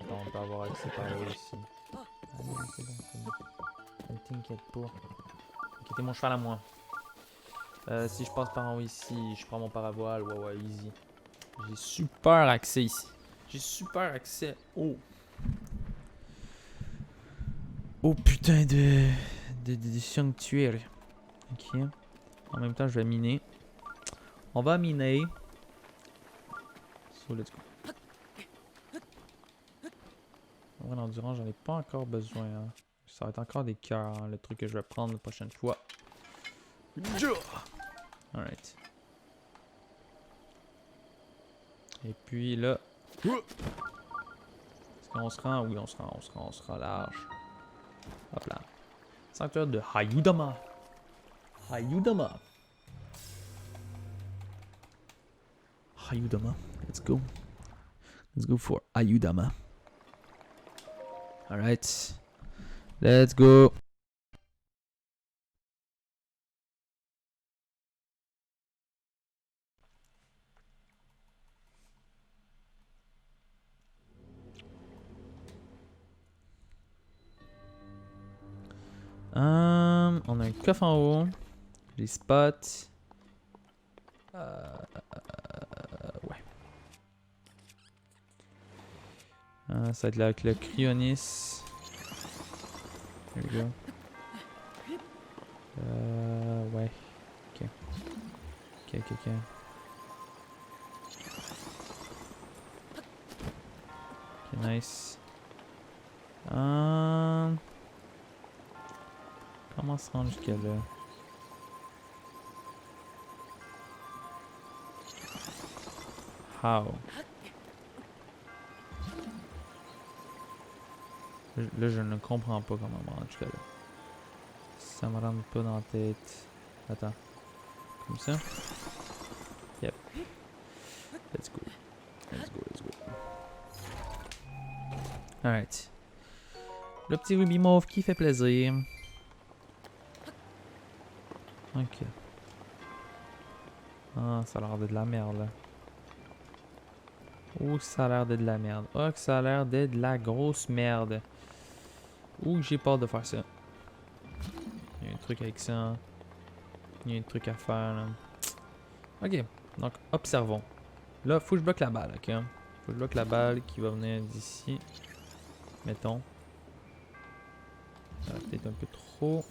Attends, on peut avoir accès par là aussi. Ah non, c'est bon. Ne t'inquiète pas. Ok, t'es mon cheval à moi. Si je passe par en haut ici, je prends mon paravoile. Ouais, easy. J'ai super accès ici. J'ai super accès au putain de sanctuaire. Ok. En même temps, je vais miner. On va miner. So, let's go. En vrai, l'endurance, j'en ai pas encore besoin. Hein. Ça va être encore des cœurs, hein, le truc que je vais prendre la prochaine fois. Alright. Et puis là. Est-ce qu'on se rend? Oui, on se rend large. Hop là. Sanctuaire de Hayudama. Hayudama. Let's go. Let's go for Hayudama. Alright. Let's go. On a un coffre en haut. Les spots. Ouais. Ça va être là avec le cryonis. There we go. Ouais. Ok. Ok. Ok, nice. Comment se rendre jusqu'à là? How? Là, je ne comprends pas comment me rendre jusqu'à là. Ça me rentre pas dans la tête. Attends. Comme ça? Yep. Let's go. Alright. Le petit rubis mauve qui fait plaisir. Ok. Ah, ça a l'air de la merde là. Ouh, ça a l'air de la merde. Oh, que ça a l'air de la grosse merde. Ouh, j'ai peur de faire ça. Il y a un truc avec ça. Il y a un truc à faire là. Ok, donc observons. Là, faut que je bloque la balle, ok? Faut que je bloque la balle qui va venir d'ici. Mettons. Ça va peut-être un peu trop.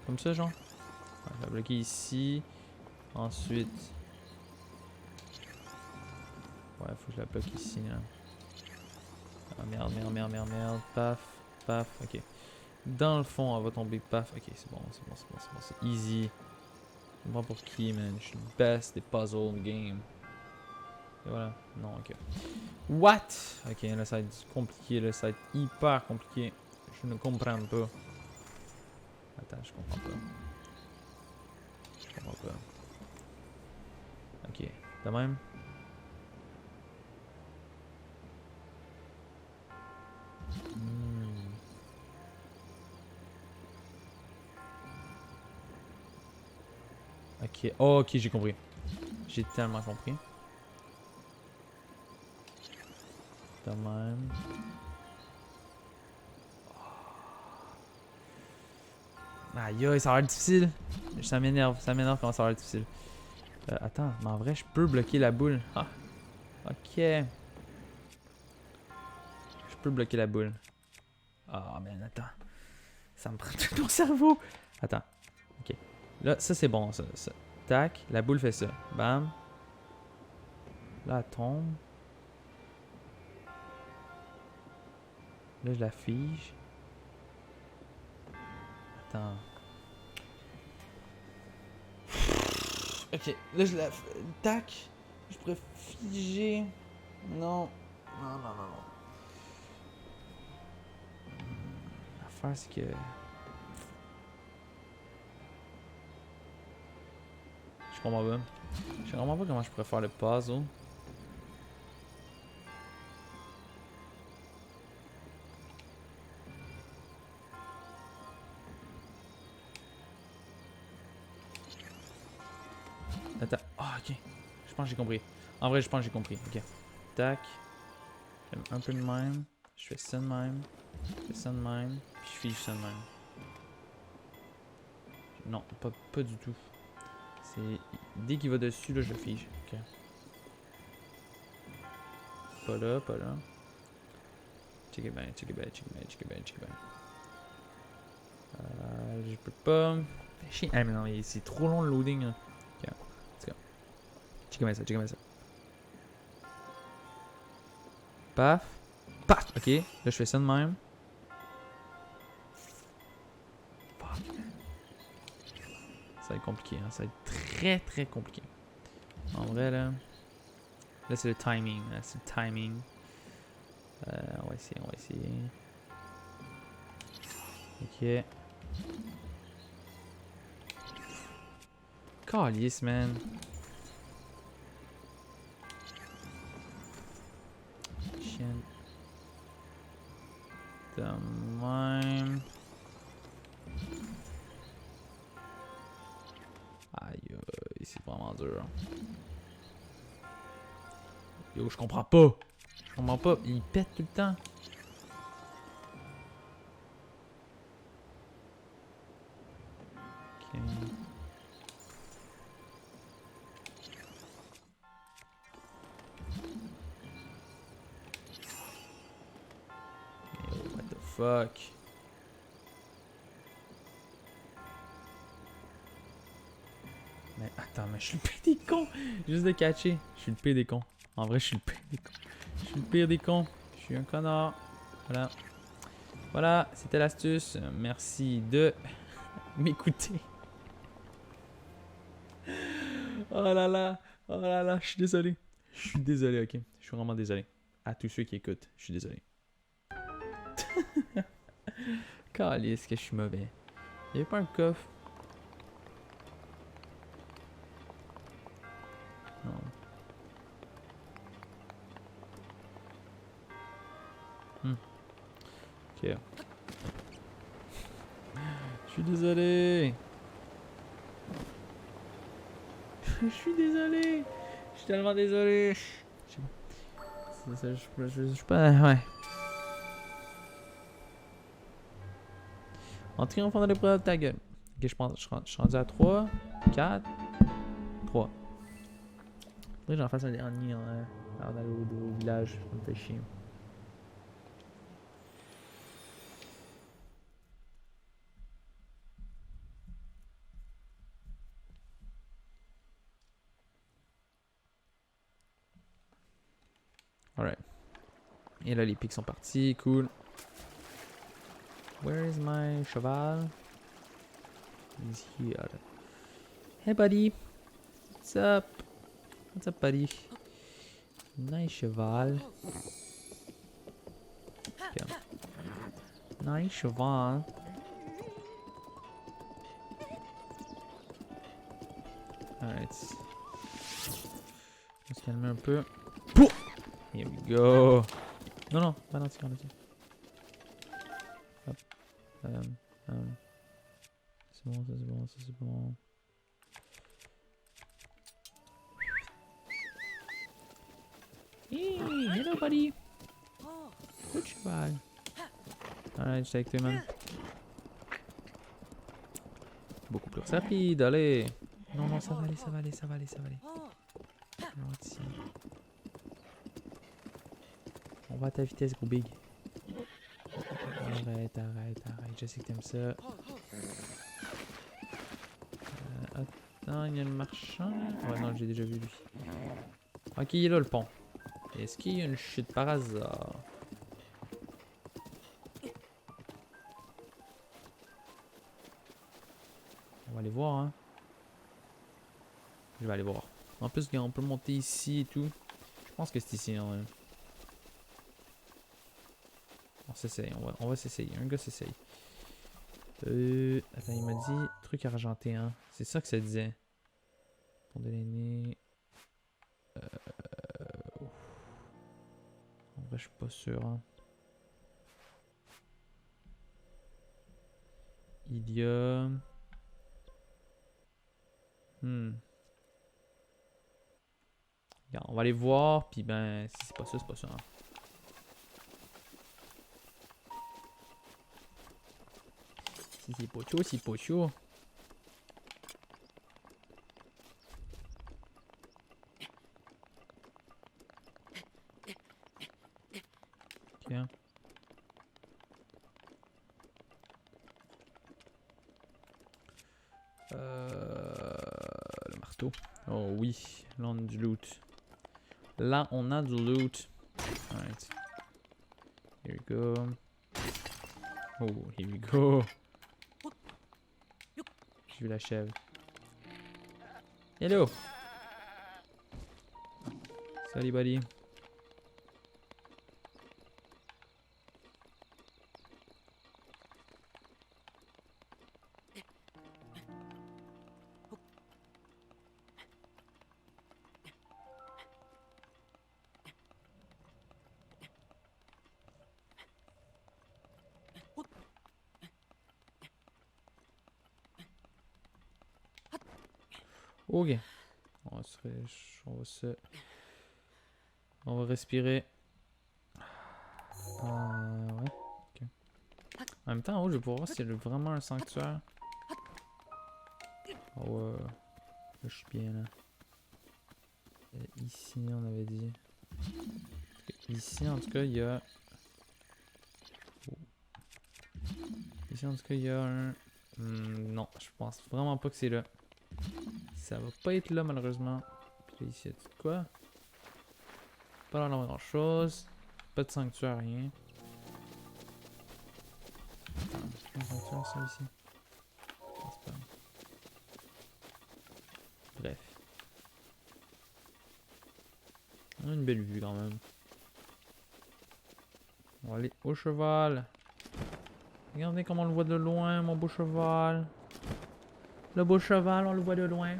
Comme ça, genre. Ouais, je vais bloquer ici. Ensuite. Ouais, faut que je la bloque ici, là. Ah, merde. Paf. Ok. Dans le fond, elle va tomber. Paf. Ok, c'est bon. C'est easy. Je comprends pour qui, man. Je suis le best des puzzles game. Et voilà. Non, ok. What? Ok, là, ça va être compliqué. Là, ça va être hyper compliqué. Je ne comprends pas. Attends, je comprends pas. Ok, de même. Hmm. Ok, oh, ok, j'ai compris. J'ai tellement compris. De même. Aïe, ça va être difficile. Ça m'énerve quand ça va être difficile. Attends, mais en vrai, je peux bloquer la boule. Ah, ok. Je peux bloquer la boule. Ah, mais attends. Ça me prend tout mon cerveau. Attends. Ok. Là, ça c'est bon, ça. Tac, la boule fait ça. Bam. Là, elle tombe. Là, je la fige. Attends. Ok, là, je la... Tac. Je pourrais figer. Non. Non. L'affaire, c'est que... Je comprends pas. Je comprends pas comment je pourrais faire le puzzle. Attends. Ah, ok. Je pense que j'ai compris. En vrai, je pense que j'ai compris. Ok. Tac. Je fais un peu de même. Je fais ça de même. Je fais ça de même. Puis je fige ça de même. Non, pas du tout. C'est... Dès qu'il va dessus, là, je le fige. Ok. Pas là. Check it bien. Je peux pas... Fais chier. Ah, mais non, c'est trop long le loading, là. Ok. Let's go. Check bien ça. Paf. Paf! Ok. Là, je fais ça de même. Fuck. Ça va être compliqué, hein. Ça va être très compliqué. En vrai, là... Là, c'est le timing. On va essayer. Ok. Calice, man. Chien. De même. Aïe, c'est vraiment dur. Yo, je comprends pas. Il pète tout le temps. Ok. What the fuck? Mais attends, mais je suis le pire des cons! Juste de catcher. Je suis le pire des cons. En vrai, je suis le pire des cons. Je suis le pire des cons. Je suis un connard. Voilà. Voilà, c'était l'astuce. Merci de m'écouter. Oh là là. Oh là là, je suis désolé. Je suis désolé, ok? Je suis vraiment désolé. À tous ceux qui écoutent, je suis désolé. Calisse que je suis mauvais. Il n'y avait pas un coffre. Non. Ok. Je suis désolé. Je suis désolé. Je suis tellement désolé. Je suis pas... Ouais. En triomphant de l'épreuve, ta gueule. Ok, je pense, je suis rendu à 3, 4, 3. Faudrait que j'en fasse un dernier avant d'aller au village. Ça me fait chier. Alright. Et là, les pics sont partis. Cool. Where is my cheval? He's here. Hey, buddy. What's up? What's up, buddy? Nice cheval. Okay. Nice cheval. Alright. On va se calmer un peu. Pouh! Here we go. Non, non, ralentis, ralentis. Hop. C'est bon, ça c'est bon, ça c'est bon. Hey, hello buddy. Good cheval. Alright, je suis avec toi, man. Beaucoup plus rapide, allez. Non, non, ça va aller, ça va aller, ça va aller, ça va aller. Gentil. On va à ta vitesse, gros big. Arrête, arrête, arrête. Je sais que t'aimes ça. Attends, il y a le marchand. Ouais, non, j'ai déjà vu lui. Ok, il est là le pont. Est-ce qu'il y a une chute par hasard? On va aller voir, hein. Je vais aller voir. En plus, on peut monter ici et tout. Je pense que c'est ici, hein. On s'essaye, on va s'essayer. Un gars s'essaye. Attends, il m'a dit truc argenté, hein. C'est ça que ça disait. Ton de l'aîné. En vrai, je suis pas sûr, hein. Il y a... Regarde, on va aller voir, puis ben, si c'est pas ça, c'est pas ça, hein. Si c'est pas chaud, c'est pas chaud. Ok. Le marteau. Oh oui, là on a du loot. Là on a du loot. Alright. Here we go. Oh, here we go. J'ai vu la chèvre. Hello. Salut buddy. Ok. On va respirer. Ouais. Ok. En même temps, en haut, je vais pouvoir voir s'il y a vraiment un sanctuaire. Oh ouais. Là, je suis bien là. Ici, on avait dit. Ici, en tout cas, il y a. Oh. Ici, en tout cas, il y a un. Non, je pense vraiment pas que c'est là. Ça va pas être là, malheureusement. Puis là, ici, y a de quoi? Pas l'air grand chose. Pas de sanctuaire, rien. Attends, c'est un sanctuaire, ça, ici? Non, c'est pas... Bref. On a une belle vue, quand même. On va aller au cheval. Regardez comment on le voit de loin, mon beau cheval. Le beau cheval, on le voit de loin.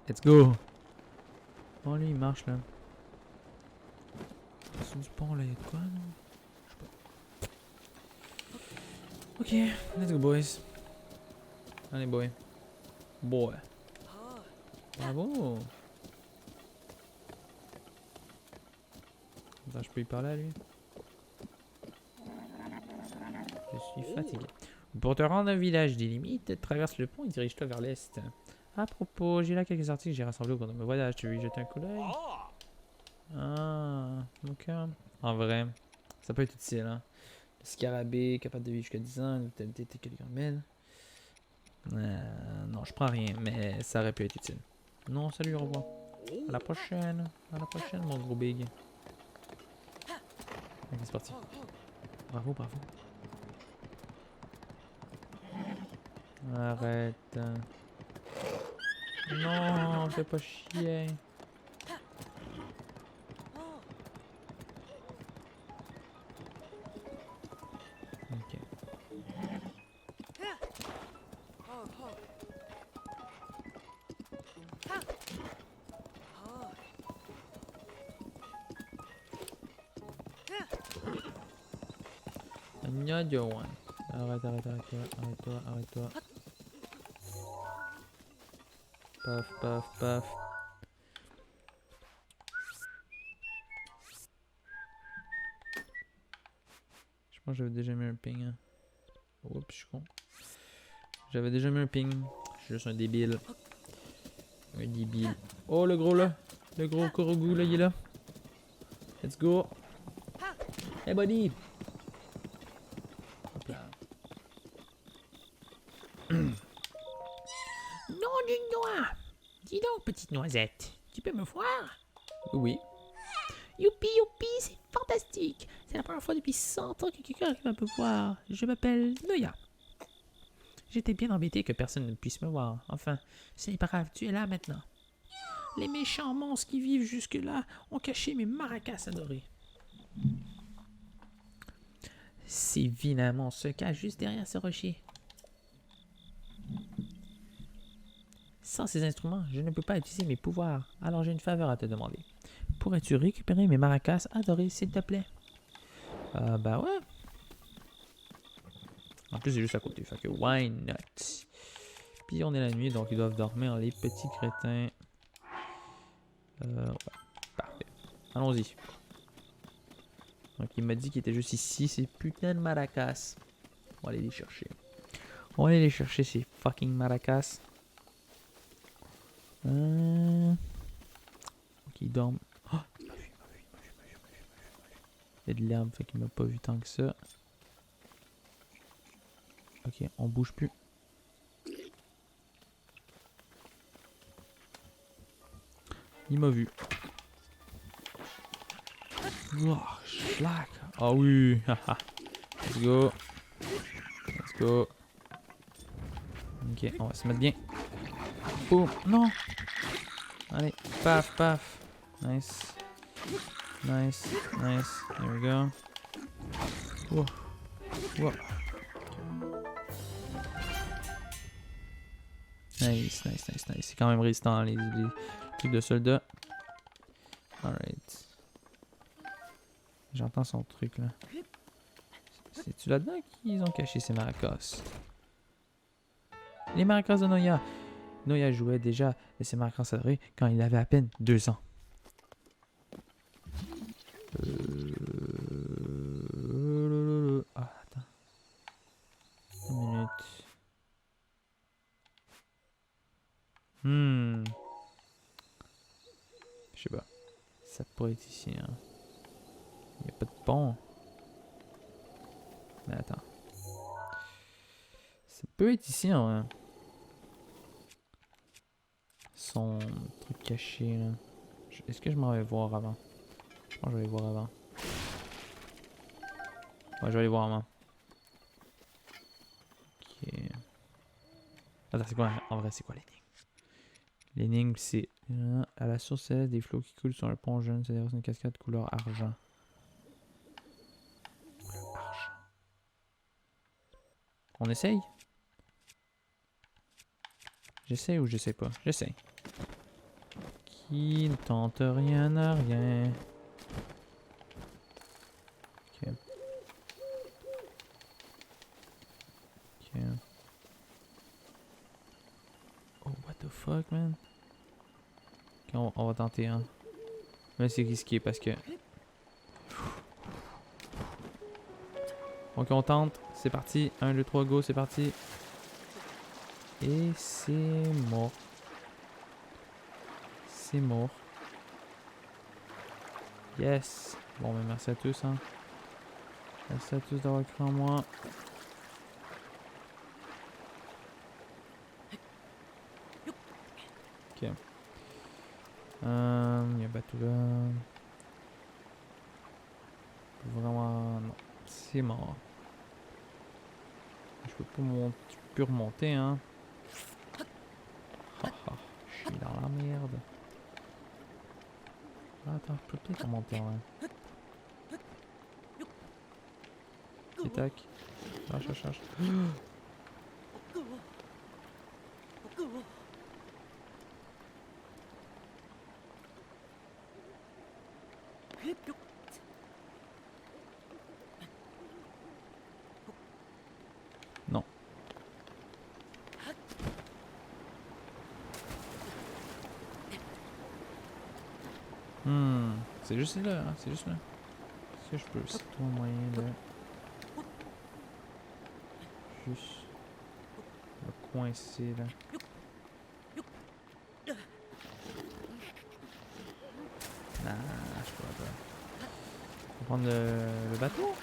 Let's go! Oh, lui, il marche, là. Sur du pont, là, il y a de quoi, non? Je sais pas. Ok, let's go, boys. Allez, boy. Boy. Bravo! Attends, je peux y parler à lui? Je suis fatigué. Pour te rendre au village des limites, traverse le pont et dirige-toi vers l'est. À propos, j'ai là quelques articles que j'ai rassemblés au cours de mes voyages. Tu veux y jeter un coup d'œil? Ah, ok. En vrai, ça peut être utile, hein. Le scarabée, capable de vivre jusqu'à 10 ans, une vitalité de quelques mille. Non, je prends rien, mais ça aurait pu être utile. Non, salut, au revoir. À la prochaine. À la prochaine, mon gros big. Ok, c'est parti. Bravo, bravo. Arrête. Non, fais pas chier. Ok. Another one. Arrête, arrête, arrête-toi, arrête-toi, arrête-toi. Paf, paf, paf. Je pense que j'avais déjà mis un ping. Hein. Oups, je suis con. J'avais déjà mis un ping. Je suis juste un débile. Un débile. Oh, le gros là. Le gros Korogu là, il est là. Let's go. Hey, buddy. Hop là. Nom d'une noix! Dis donc, petite noisette, tu peux me voir? Oui. Youpi, youpi, c'est fantastique! C'est la première fois depuis 100 ans que quelqu'un arrive à me voir. Je m'appelle Noya. J'étais bien embêté que personne ne puisse me voir. Enfin, ce n'est pas grave, tu es là maintenant. Les méchants monstres qui vivent jusque-là ont caché mes maracas adorés. Ces vilains monstres se cachent juste derrière ce rocher. Sans ces instruments, je ne peux pas utiliser mes pouvoirs. Alors j'ai une faveur à te demander. Pourrais-tu récupérer mes maracas adorés, s'il te plaît? Bah ouais. En plus, c'est juste à côté. Fait que why not? Puis on est la nuit, donc ils doivent dormir, les petits crétins. Ouais. Parfait. Allons-y. Donc il m'a dit qu'il était juste ici, ces putains de maracas. On va aller les chercher. On va aller les chercher, ces fucking maracas. Ok, ils dorment. Oh, il m'a vu, il m'a vu, il m'a vu, il m'a vu, il m'a vu, il m'a vu. Il y a de l'herbe, fait qu'il m'a pas vu tant que ça. Ok, on bouge plus. Il m'a vu. Oh, schlack. Ah oui. Let's go. Let's go. Ok, on va se mettre bien. Oh, non. Allez, paf, paf. Nice. Nice, nice. There we go. Wow. Wow. Nice, nice, nice, nice. C'est quand même résistant les trucs de soldats. Alright. J'entends son truc là. C'est-tu là-dedans qu'ils ont caché ces maracas? Les maracas de Noya. Noya jouait déjà et ses maracas adorés quand il avait à peine 2 ans. Ah, attends. Une minute. sais pas. Ça pourrait être ici, hein. Il n'y a pas de pont. Mais attends. Ça peut être ici, en vrai. Son truc caché, là. Est-ce que je m'en vais voir avant? Je pense que je vais aller voir avant. Ouais, je vais aller voir avant. Ok. Attends, c'est quoi? En vrai, c'est quoi l'énigme? L'énigme, c'est... à la source céleste, des flots qui coulent sur un pont jeune, c'est une cascade couleur argent. Couleur argent. On essaye? J'essaye ou j'essaie pas? J'essaye. Qui ne tente rien à rien. Ok. Ok. Oh, what the fuck, man? Ok, on va tenter, hein. Mais c'est risqué parce que... Ok, on tente. C'est parti. 1, 2, 3, go, c'est parti. Et c'est mort. C'est mort. Yes. Bon, ben merci à tous, hein. Merci à tous d'avoir cru en moi. Ok. Il y a un bateau là. Vraiment... Non. C'est mort. Je peux pas monter. Je peux plus remonter, hein. Je suis dans la merde. Attends, je peux peut-être remonter en vrai. Et tac. Charge. Non. C'est juste là, hein, c'est juste là. Est-ce que je peux aussi trouver un moyen de... Juste... me coincer là. Nah, je peux pas. On va prendre le bateau.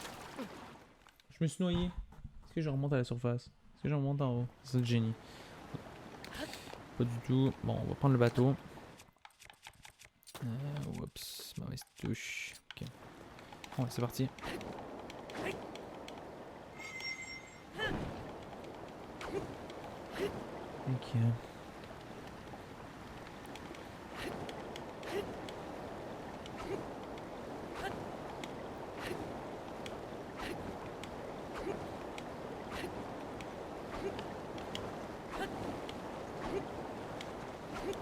Je me suis noyé. Est-ce que je remonte à la surface? Est-ce que je remonte en haut? C'est ça le génie. Pas du tout. Bon, on va prendre le bateau. Oups, mauvaise touche. Ok. Bon, c'est parti. Ok.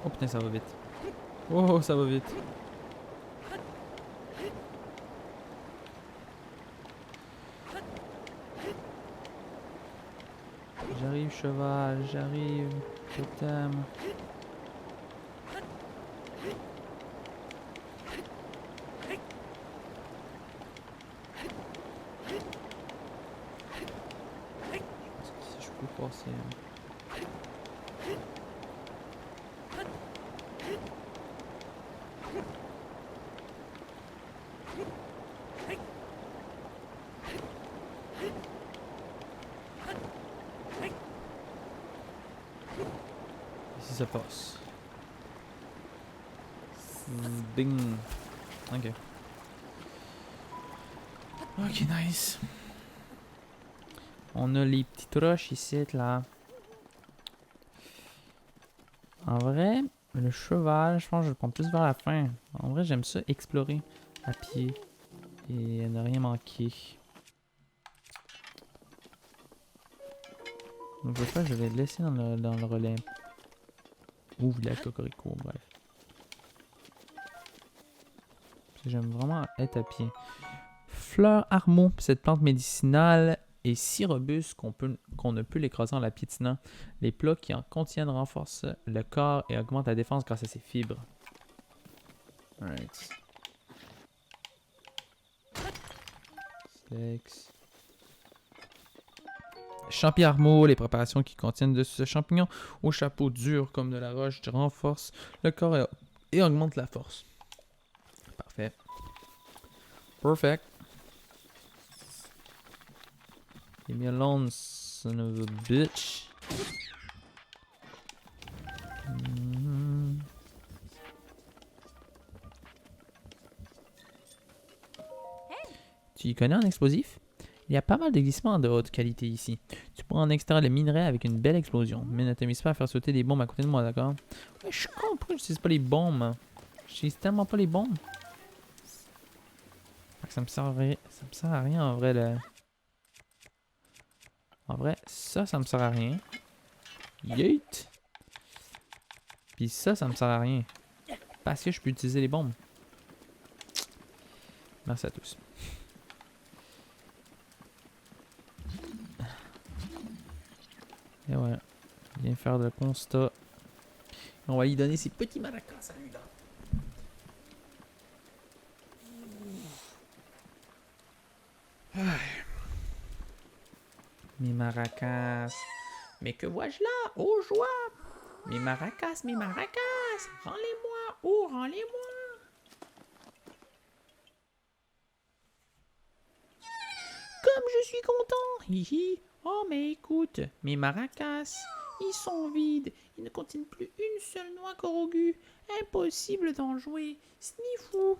Oh putain, ça va vite. Oh, ça va vite. J'arrive, cheval, j'arrive. Je t'aime. Si je peux passer. Ici ça passe. Bing. Ok. Ok, nice. On a les petites roches ici, là. En vrai, le cheval, je pense que je le prends plus vers la fin. En vrai, j'aime ça explorer à pied et ne rien manquer. Donc je vais faire, je vais le laisser dans le relais. Ou la cocorico, bref. J'aime vraiment être à pied. Fleur armeau, cette plante médicinale est si robuste qu'on ne peut l'écraser en la piétinant. Les plats qui en contiennent renforcent le corps et augmentent la défense grâce à ses fibres. Alright. Steaks. Champi armeau, les préparations qui contiennent de ce champignon au chapeau dur comme de la roche renforcent le corps et augmentent la force. Perfect. Leave me alone, son of a bitch. Mhm. Tu y connais un explosif? Il y a pas mal de glissements de haute qualité ici. Tu pourras en extraire le minerai avec une belle explosion. Mais ne t'amuse pas à faire sauter des bombes à côté de moi, d'accord? Ouais, je comprends pourquoi j'utilise pas les bombes. J'utilise tellement pas les bombes. Ça me sert à rien en vrai. En vrai, ça me sert à rien. Yeet! Puis ça me sert à rien. Parce que je peux utiliser les bombes. Merci à tous. Et voilà. Viens faire le constat. On va lui donner ses petits maracas à lui là. Mes maracas. Mais que vois-je là? Oh joie! Mes maracas, mes maracas! Rends-les-moi! Oh, rends-les-moi! Comme je suis content! Hihi! Oh, mais écoute, mes maracas, ils sont vides. Ils ne contiennent plus une seule noix Korogu. Impossible d'en jouer. Sniffou!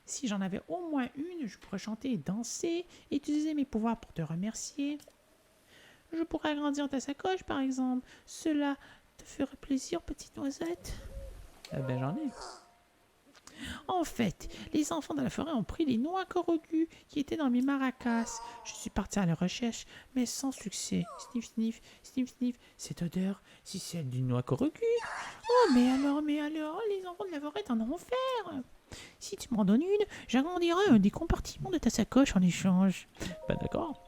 Si j'en avais au moins une, je pourrais chanter et danser, et utiliser mes pouvoirs pour te remercier. Je pourrais agrandir ta sacoche, par exemple. Cela te ferait plaisir, petite noisette? Eh ben, j'en ai. En fait, les enfants de la forêt ont pris les noix Korogu qui étaient dans mes maracas. Je suis parti à leur recherche, mais sans succès. Sniff, sniff, sniff, sniff. Cette odeur, c'est celle d'une noix Korogu. Oh, mais alors, les enfants de la forêt en enfer. Si tu m'en donnes une, j'agrandirai un des compartiments de ta sacoche en échange. Ben d'accord.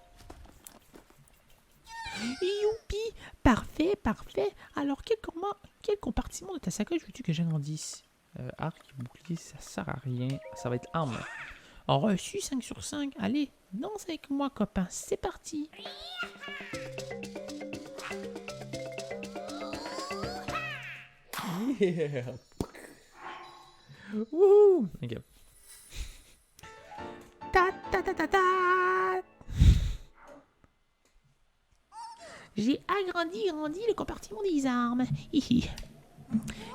Youpi! Parfait, parfait. Alors, quel compartiment de ta sacoche veux-tu que j'agrandisse? Arc, bouclier, ça sert à rien. Ça va être arme. En reçu 5 sur 5. Allez, danse avec moi, copain. C'est parti. Yeah! Wouhou! Ok. Ta ta ta ta ta! J'ai grandi le compartiment des armes. Hihi.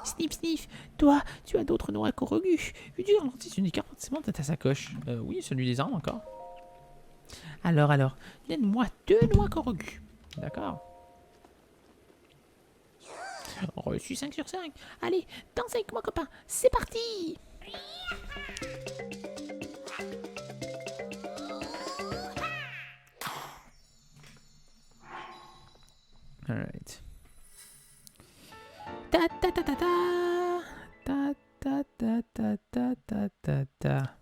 Sniff, sniff, toi, tu as d'autres noix Korogu. Veux-tu ralentir une des compartiments de ta sacoche? Oui, celui des armes encore. Alors, donne-moi 2 noix Korogu. D'accord. Reçu 5 sur 5. Allez, danse avec moi, copain. C'est parti! Alright. Ta ta ta ta ta. Ta ta ta ta ta ta ta ta.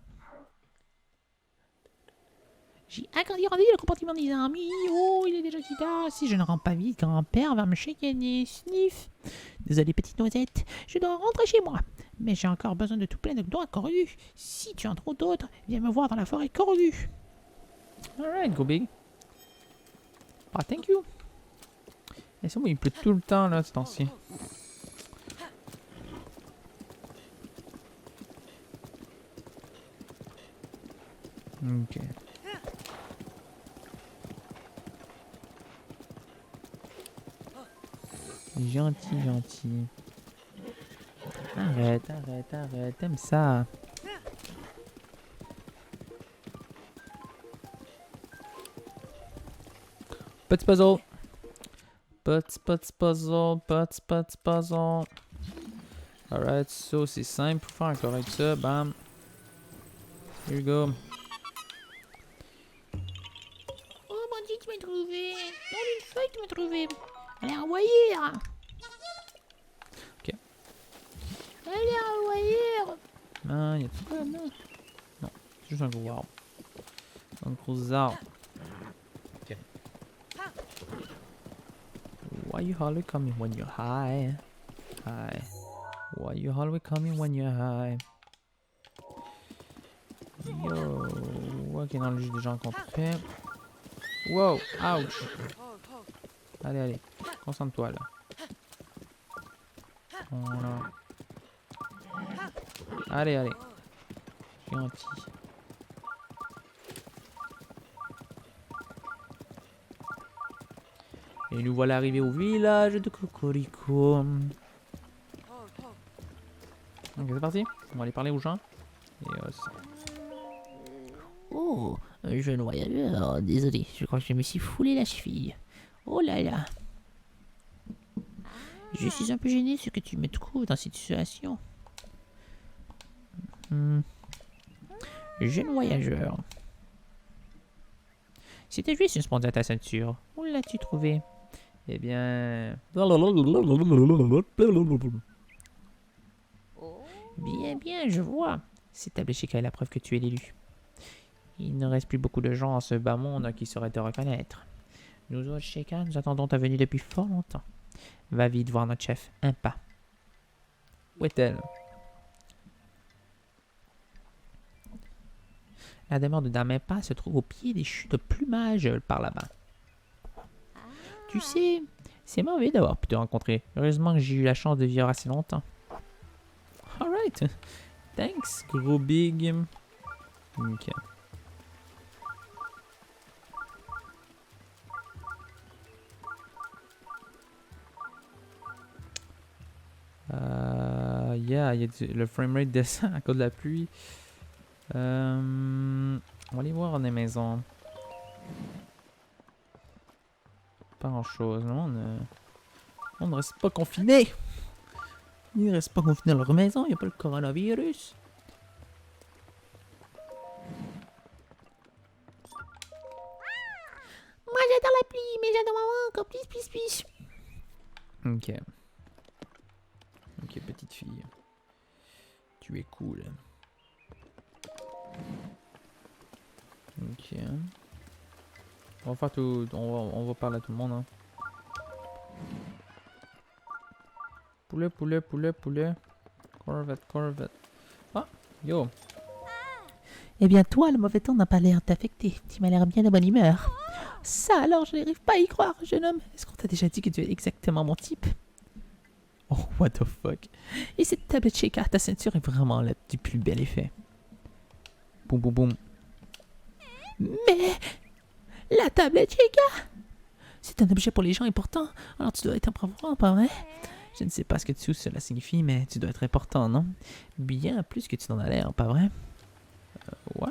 J'ai agrandi le compartiment des amis. Oh, il est déjà si tard. Si je ne rentre pas vite, grand-père va me chicaner. Sniff. Désolé, petite noisette. Je dois rentrer chez moi. Mais j'ai encore besoin de tout plein de noix Korogu. Si tu en trouves d'autres, viens me voir dans la forêt Korogu. Alright, go big. Ah, thank you. Et c'est moi, il pleut tout le temps là, ce temps-ci. Ok. Gentil, gentil. Arrête, t'aimes ça. Petit puzzle. Petit puzzle. Alright, so c'est simple pour faire encore avec ça. Bam. Here you go. Oh mon dieu, tu m'as trouvé. Non, une feuille, tu m'as trouvé. Allez, envoyer. Ok. Allez, envoyer. Ah, y'a tout quoi là? Non, c'est juste un gros arbre. Un gros arbre. Ok. Why you always coming when you're high? High. Why you always coming when you're high? Yo. Ok, dans le jeu des gens qu'on fait. Wow, ouch. Allez, concentre-toi là. Voilà. Allez. Gentil. Et nous voilà arrivés au village de Cocorico. Ok, c'est parti. On va aller parler aux gens. Et c'est ça. Oh, jeune voyageur, désolé, je crois que je me suis foulé la cheville. Oh là là. Je suis un peu gêné ce que tu me trouves dans cette situation. Jeune voyageur. C'était juste une sponde à ta ceinture. Où l'as-tu trouvé? Eh bien... Bien, bien, je vois. Cette table Chica est la preuve que tu es l'élu. Il ne reste plus beaucoup de gens en ce bas monde qui sauraient te reconnaître. Nous autres, Chica, nous attendons ta venue depuis fort longtemps. Va vite voir notre chef, un pas. Où est-elle? La demeure de Dame Impa se trouve au pied des chutes de plumage par là-bas. Tu sais, c'est mauvais d'avoir pu te rencontrer. Heureusement que j'ai eu la chance de vivre assez longtemps. Alright. Thanks, gros big. Ok. Yeah, le framerate descend à cause de la pluie. On va aller voir dans les maisons. Pas grand chose, non? On ne reste pas confiné. Ils ne restent pas confinés dans leur maison, il n'y a pas le coronavirus. Moi j'adore la pluie, mais j'adore maman encore plus, plus, plus. Ok. Ok, petite fille. Tu es cool. Ok. On va faire tout. On va parler à tout le monde. Hein. Poulet, poulet, poulet, poulet. Corvette, Corvette. Ah, yo. Eh bien toi, le mauvais temps n'a pas l'air d'affecter. Tu m'as l'air bien de bonne humeur. Ça alors, je n'arrive pas à y croire, jeune homme. Est-ce qu'on t'a déjà dit que tu es exactement mon type? Oh, what the fuck. Et cette tablette Chica, ta ceinture est vraiment le du plus bel effet. Boum, boum, boum. Mais la tablette Chica, c'est un objet pour les gens importants. Alors tu dois être important, pas vrai? Je ne sais pas ce que cela signifie, mais tu dois être important, non? Bien plus que tu n'en as l'air, pas vrai? Ouais.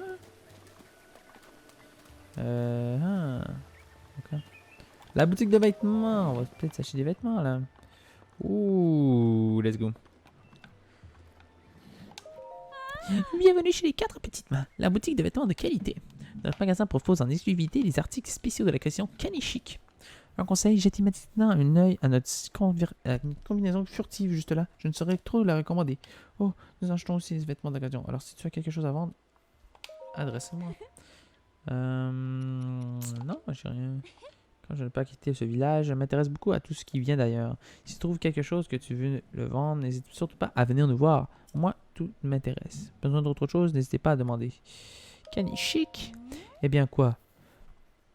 Ok. La boutique de vêtements. On va peut-être s'acheter des vêtements, là. Ouh, let's go. Bienvenue chez les 4 petites mains, la boutique de vêtements de qualité. Notre magasin propose en exclusivité les articles spéciaux de la collection Kanishik. Un conseil, jette immédiatement un œil à notre une combinaison furtive juste là. Je ne saurais trop la recommander. Oh, nous achetons aussi des vêtements d'occasion. Alors si tu as quelque chose à vendre, adresse-moi. Non, j'ai rien. Quand je n'ai pas quitté ce village, je m'intéresse beaucoup à tout ce qui vient d'ailleurs. Si tu trouves quelque chose que tu veux le vendre, n'hésite surtout pas à venir nous voir. Moi, tout m'intéresse. Besoin d'autre chose, n'hésitez pas à demander. Kanishik? Eh bien quoi?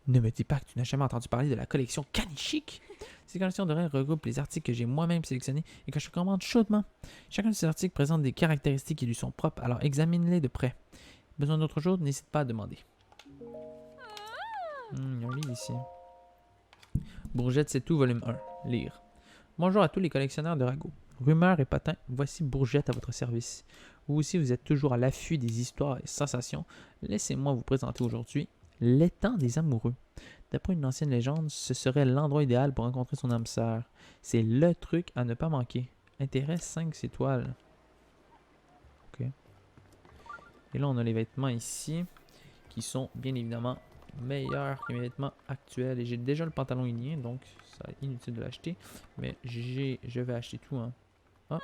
Ne me dis pas que tu n'as jamais entendu parler de la collection Kanishik. Ces collections de rêves regroupent les articles que j'ai moi-même sélectionnés et que je recommande chaudement. Chacun de ces articles présente des caractéristiques qui lui sont propres, alors examine-les de près. Besoin d'autre chose, n'hésite pas à demander. Il y a un livre ici. Bourgette, c'est tout, volume 1. Lire. Bonjour à tous les collectionneurs de ragots. Rumeurs et patins, voici Bourgette à votre service. Vous aussi, vous êtes toujours à l'affût des histoires et sensations. Laissez-moi vous présenter aujourd'hui l'étang des amoureux. D'après une ancienne légende, ce serait l'endroit idéal pour rencontrer son âme sœur. C'est le truc à ne pas manquer. Intérêt 5 étoiles. Ok. Et là, on a les vêtements ici qui sont bien évidemment meilleurs que mes vêtements actuels. Et j'ai déjà le pantalon uni, donc ça est inutile de l'acheter. Mais je vais acheter tout. Hein. Oh.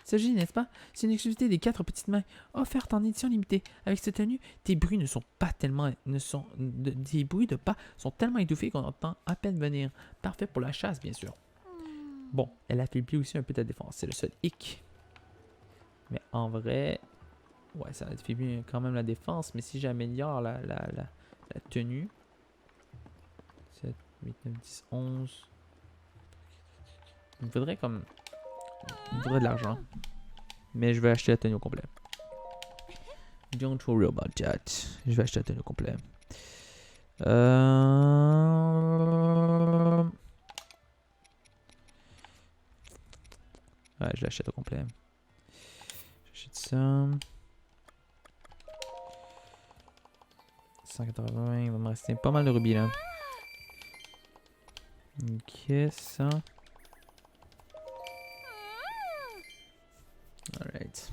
Il s'agit, n'est-ce pas? C'est une exclusivité des 4 petites mains, offerte en édition limitée. Avec cette tenue, tes bruits ne sont pas tellement, tes bruits de pas sont tellement étouffés qu'on entend à peine venir. Parfait pour la chasse, bien sûr. Bon, elle affaiblit aussi un peu ta défense. C'est le seul hic. Mais en vrai, ouais, ça affaiblit quand même la défense. Mais si j'améliore la tenue, 7, 8, 9, 10, 11. Il me faudrait comme. Il me faudrait de l'argent. Mais je vais acheter la tenue au complet. Don't worry about that. Je vais acheter la tenue au complet. Ouais, je l'achète au complet. J'achète ça. 180, il va me rester pas mal de rubis là. Ok, ça. Alright.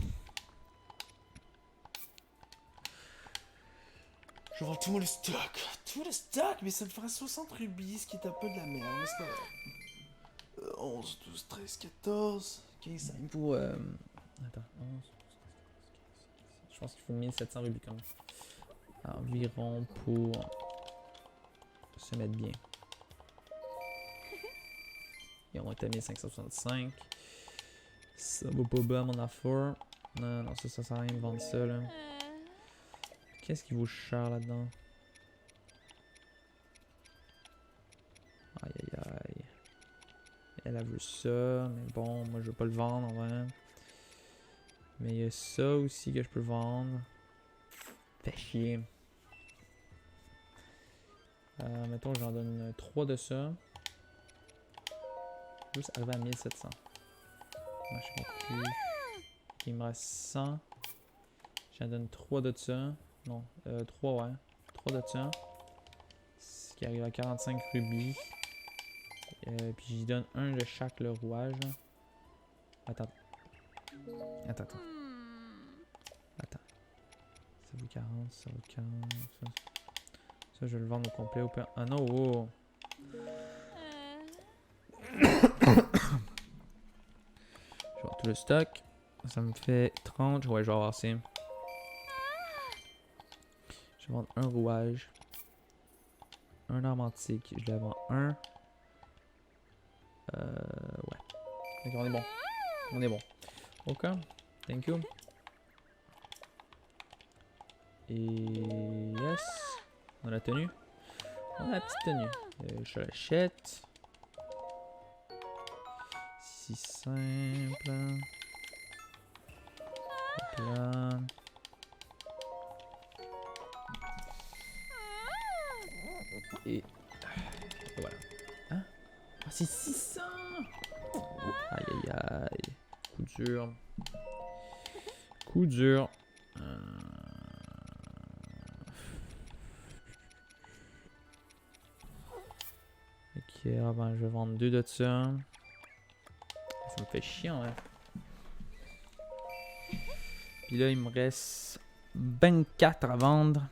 Je vends tout le stock. Tout le stock, mais ça me fera 60 rubis, ce qui est un peu de la merde, mais c'est pas grave. 11, 12, 13, 14, 15, 5 pour... Attends, 11, 12, 13, 14, 15, 16. Je pense qu'il faut 1700 rubis quand même. Environ pour se mettre bien. Et on est à 1565. Ça va pas bien mon affaire. Non, non, ça sert à rien de vendre ça là. Qu'est-ce qui vaut cher là-dedans? Aïe aïe aïe. Elle a vu ça, mais bon, moi je veux pas le vendre en vrai. Mais il y a ça aussi que je peux vendre. Fait chier. Mettons j'en donne 3 de ça. Juste arriver à 1700. Moi je comprends plus. Il me reste 100. J'en donne 3 de ça. Non, 3 ouais. 3 de ça. Ce qui arrive à 45 rubis. Puis j'y donne un de chaque le rouage. Attends. Attends, attends. Attends. Ça vaut 40, ça vaut 40. Ça je vais le vendre au complet au pire. Ah non, oh. Je vends tout le stock. Ça me fait 30. Ouais, je vais avoir assez. Je vais vendre un rouage. Un arme antique. Je vais vendre un. Ouais. Ok, on est bon. On est bon. Ok. Thank you. Et yes. On a la tenue. On a la petite tenue. Je l'achète. Si simple. Hop là. Et voilà. Hein? Ah, c'est 600! Aïe aïe aïe. Coup dur. Coup dur. Ok, ah ben, je vais vendre 2 de ça. Ça me fait chiant, hein. Puis là, il me reste 24 à vendre.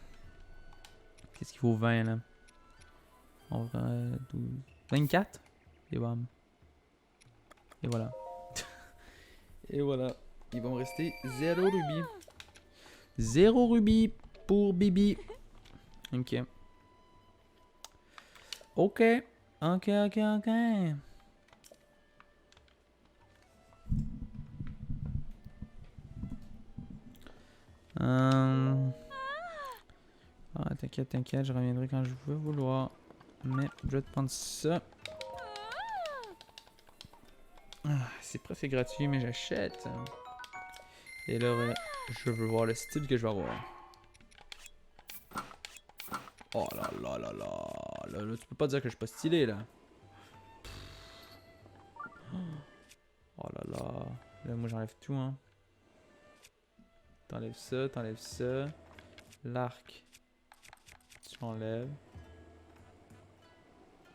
Qu'est-ce qu'il vaut 20 là? On va 12. 24? Et bam. Et voilà. Et voilà. Il va me rester 0 rubis. 0 rubis pour Bibi. Ok. Ok. Ok, ok, ok. Ah, t'inquiète, t'inquiète, je reviendrai quand je veux vouloir. Mais je vais te prendre ça. Ah, c'est presque gratuit, mais j'achète. Et là, je veux voir le style que je vais avoir. Oh là là là là. Là, tu peux pas dire que je suis pas stylé là. Oh là là. Là, moi j'enlève tout, hein. T'enlèves ça, t'enlèves ça. L'arc. Tu l'enlèves.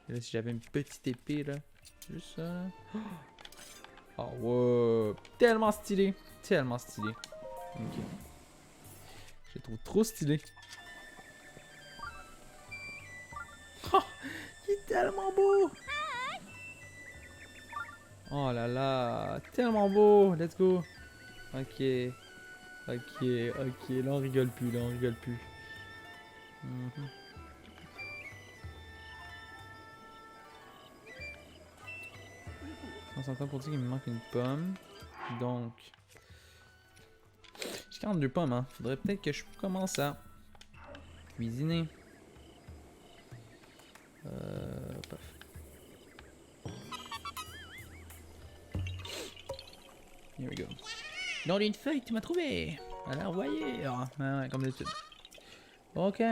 Et là, si j'avais une petite épée là. Juste ça là. Oh wow. Tellement stylé. Tellement stylé. Ok. Je le trouve trop stylé. Oh, il est tellement beau. Oh là là, tellement beau. Let's go. Ok. Ok, ok. Là on rigole plus, là on rigole plus. On s'entend pour dire qu'il me manque une pomme. Donc... J'ai 42 pommes, hein. Faudrait peut-être que je commence à cuisiner. Paf. Here we go. Dans une feuille, tu m'as trouvé. Elle a envoyé. Ah, ouais, comme d'habitude. Ok.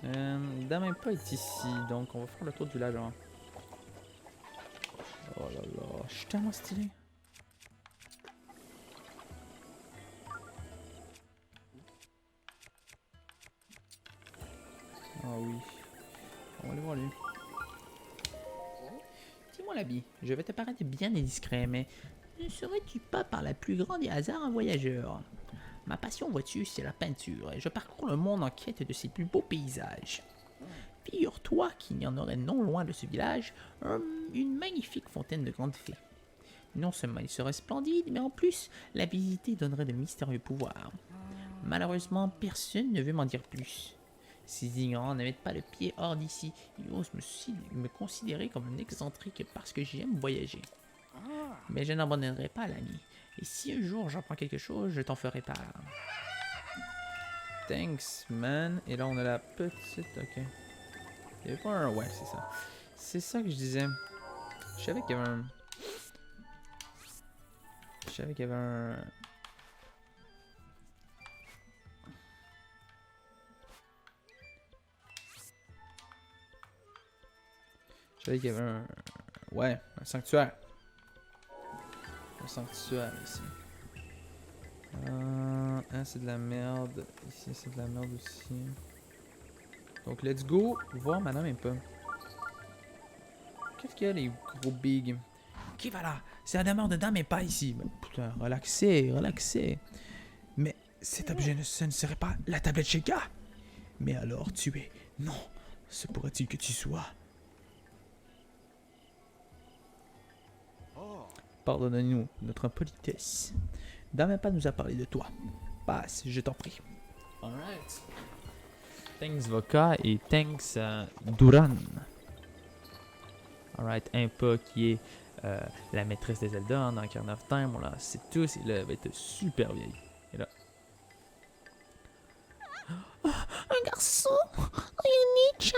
Damien pas est ici, donc on va faire le tour du village. Hein. Oh là là, je suis tellement stylé. lui. Dis-moi l'habit, je vais te paraître bien indiscret, mais ne serais-tu pas par la plus grande des hasards un voyageur? Ma passion, vois-tu, c'est la peinture, et je parcours le monde en quête de ses plus beaux paysages. Figure-toi qu'il y en aurait non loin de ce village une magnifique fontaine de grande fée. Non seulement il serait splendide, mais en plus, la visiter donnerait de mystérieux pouvoirs. Malheureusement, personne ne veut m'en dire plus. Ces ignorants ne mettent pas le pied hors d'ici. Ils osent me considérer comme un excentrique parce que j'aime voyager. Mais je n'abandonnerai pas l'ami. Et si un jour j'apprends quelque chose, je t'en ferai part. Thanks, man. Et là, on a la petite... Ok. Il y avait pas un... Ouais, c'est ça. C'est ça que je disais. Je savais qu'il y avait un... Je savais qu'il y avait un... Je savais qu'il y avait un... Ouais, un sanctuaire. Un sanctuaire ici. Hein, c'est de la merde. Ici, c'est de la merde aussi. Donc, let's go voir Madame un peu. Qu'est-ce qu'il y a, les gros bigs? Qui va là? C'est la demeure de dame et pas ici. Mais, putain, relaxez, relaxez. Mais cet objet ce ne serait pas la tablette Sheikah? Mais alors, tu es... Non, se pourrait-il que tu sois... Pardonne-nous notre impolitesse. Dame pas nous a parlé de toi. Passe, je t'en prie. Alright. Thanks Voka et thanks Duran. Alright, Impa qui est la maîtresse des Zelda dans Ocarina of Time. On la sait tous, elle va être super vieille. Et là. Un garçon, Yuni-chan.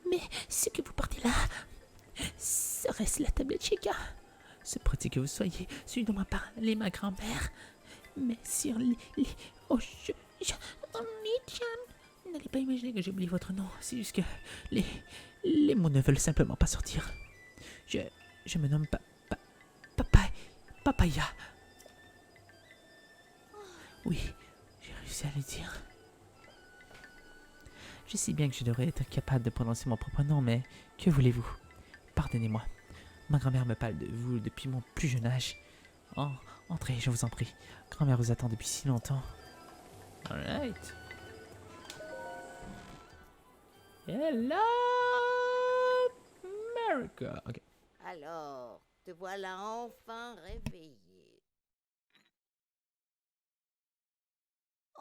Mais ce que vous portez là, serait-ce la tablette Sheikah? Se pourrait-il que vous soyez celui dont m'a parlé ma grand-mère? Mais sur oh, Yuni-chan, n'allez pas imaginer que j'oublie votre nom. C'est juste que les mots ne veulent simplement pas sortir. Je me nomme Papaya. Oui, j'ai réussi à le dire. Je sais bien que je devrais être capable de prononcer mon propre nom, mais que voulez-vous? Pardonnez-moi. Ma grand-mère me parle de vous depuis mon plus jeune âge. Oh, entrez, je vous en prie. Grand-mère vous attend depuis si longtemps. Alright. Hello, America. Ok. Alors, te voilà enfin réveillé.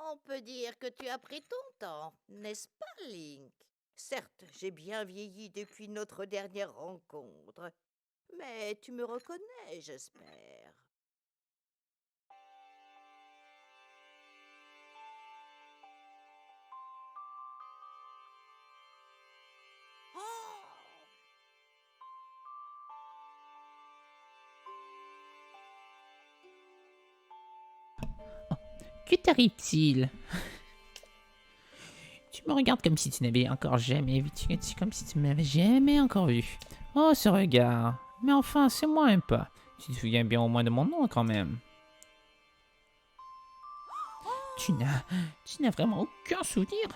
On peut dire que tu as pris ton temps, n'est-ce pas, Link? Certes, j'ai bien vieilli depuis notre dernière rencontre, mais tu me reconnais, j'espère. Que t'arrive-t-il? Tu me regardes comme si tu n'avais encore jamais vu. Comme si tu m'avais jamais encore vu. Oh, ce regard. Mais enfin, c'est moi un peu. Tu te souviens bien au moins de mon nom quand même. Tu n'as vraiment aucun souvenir?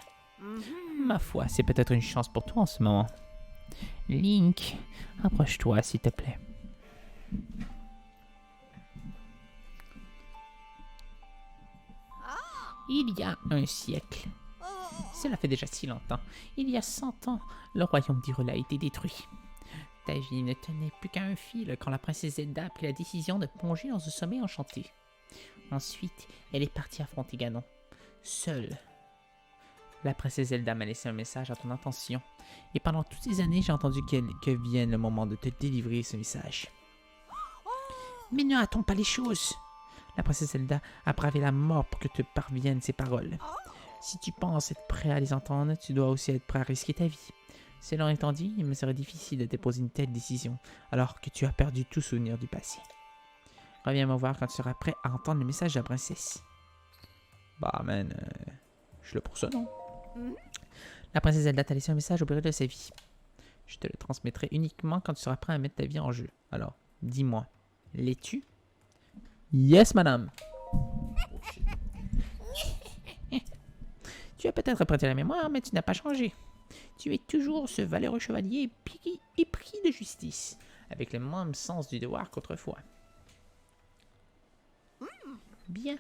Ma foi, c'est peut-être une chance pour toi en ce moment. Link, approche-toi s'il te plaît. Il y a un siècle. Cela fait déjà si longtemps. Il y a 100 ans, le royaume d'Hyrule a été détruit. Ta vie ne tenait plus qu'à un fil quand la princesse Zelda a pris la décision de plonger dans un sommeil enchanté. Ensuite, elle est partie affronter Ganon. Seule. La princesse Zelda m'a laissé un message à ton intention. Et pendant toutes ces années, j'ai entendu que vienne le moment de te délivrer ce message. Mais ne hâtons pas les choses. La princesse Zelda a bravé la mort pour que te parviennent ces paroles. Si tu penses être prêt à les entendre, tu dois aussi être prêt à risquer ta vie. Cela étant dit, il me serait difficile de déposer une telle décision, alors que tu as perdu tout souvenir du passé. Reviens me voir quand tu seras prêt à entendre le message de la princesse. Bah man, je suis là pour ça, non? La princesse Zelda t'a laissé un message au péril de sa vie. Je te le transmettrai uniquement quand tu seras prêt à mettre ta vie en jeu. Alors, dis-moi, l'es-tu? Yes, madame. Tu as peut-être prêté la mémoire, mais tu n'as pas changé. Tu es toujours ce valeureux chevalier épris de justice, avec le même sens du devoir qu'autrefois. Bien.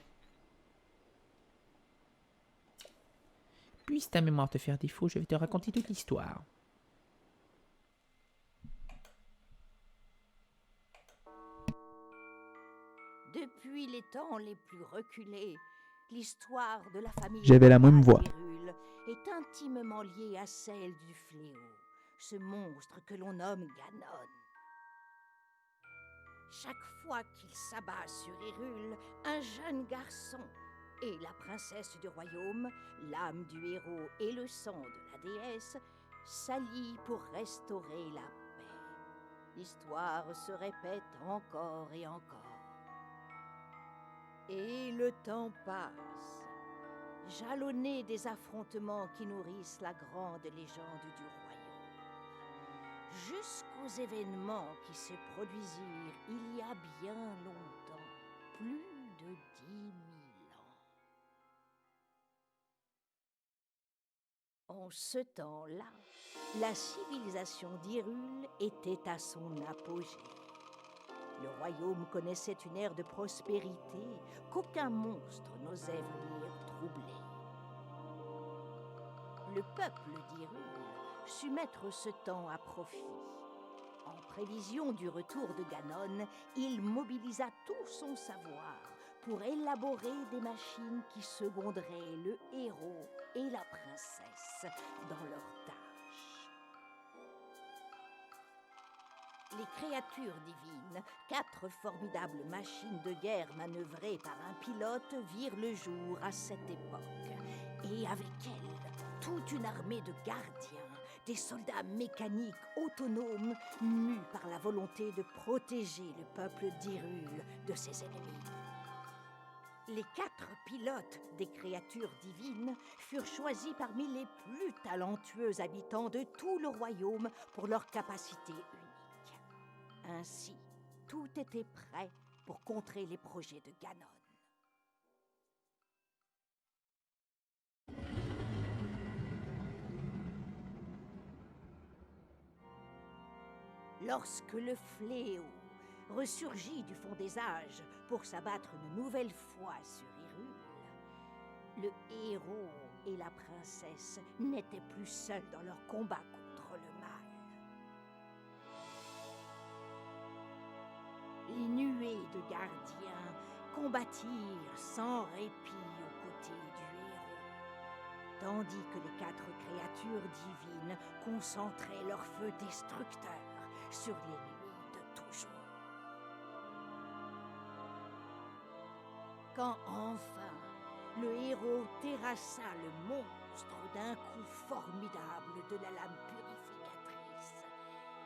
Puisse ta mémoire te faire défaut, je vais te raconter toute l'histoire. Depuis les temps les plus reculés, l'histoire de la famille J'avais la même voix. Hyrule est intimement liée à celle du fléau, ce monstre que l'on nomme Ganon. Chaque fois qu'il s'abat sur Hyrule, un jeune garçon et la princesse du royaume, l'âme du héros et le sang de la déesse, s'allient pour restaurer la paix. L'histoire se répète encore et encore. Et le temps passe, jalonné des affrontements qui nourrissent la grande légende du royaume, jusqu'aux événements qui se produisirent il y a bien longtemps, plus de 10 000 ans. En ce temps-là, la civilisation d'Hyrule était à son apogée. Le royaume connaissait une ère de prospérité qu'aucun monstre n'osait venir troubler. Le peuple d'Hyrule sut mettre ce temps à profit. En prévision du retour de Ganon, il mobilisa tout son savoir pour élaborer des machines qui seconderaient le héros et la princesse dans leurs tâches. Les créatures divines, 4 formidables machines de guerre manœuvrées par un pilote, virent le jour à cette époque. Et avec elles, toute une armée de gardiens, des soldats mécaniques autonomes, mus par la volonté de protéger le peuple d'Hyrule de ses ennemis. Les 4 pilotes des créatures divines furent choisis parmi les plus talentueux habitants de tout le royaume pour leur capacité unique. Ainsi, tout était prêt pour contrer les projets de Ganon. Lorsque le fléau ressurgit du fond des âges pour s'abattre une nouvelle fois sur Hyrule, le héros et la princesse n'étaient plus seuls dans leur combat contre le mal. Les nuées de gardiens combattirent sans répit aux côtés du héros, tandis que les 4 créatures divines concentraient leur feu destructeur sur l'ennemi de toujours. Quand enfin le héros terrassa le monstre d'un coup formidable de la lame purificatrice,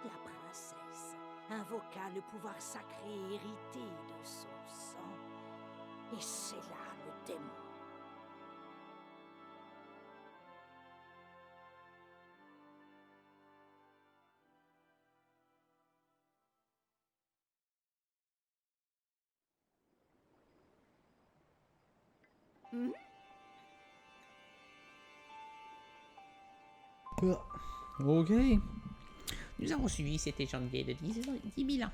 la princesse invoqua le pouvoir sacré hérité de son sang et scella le démon. Ok. Nous avons suivi cette légende vieille de 10 000 ans.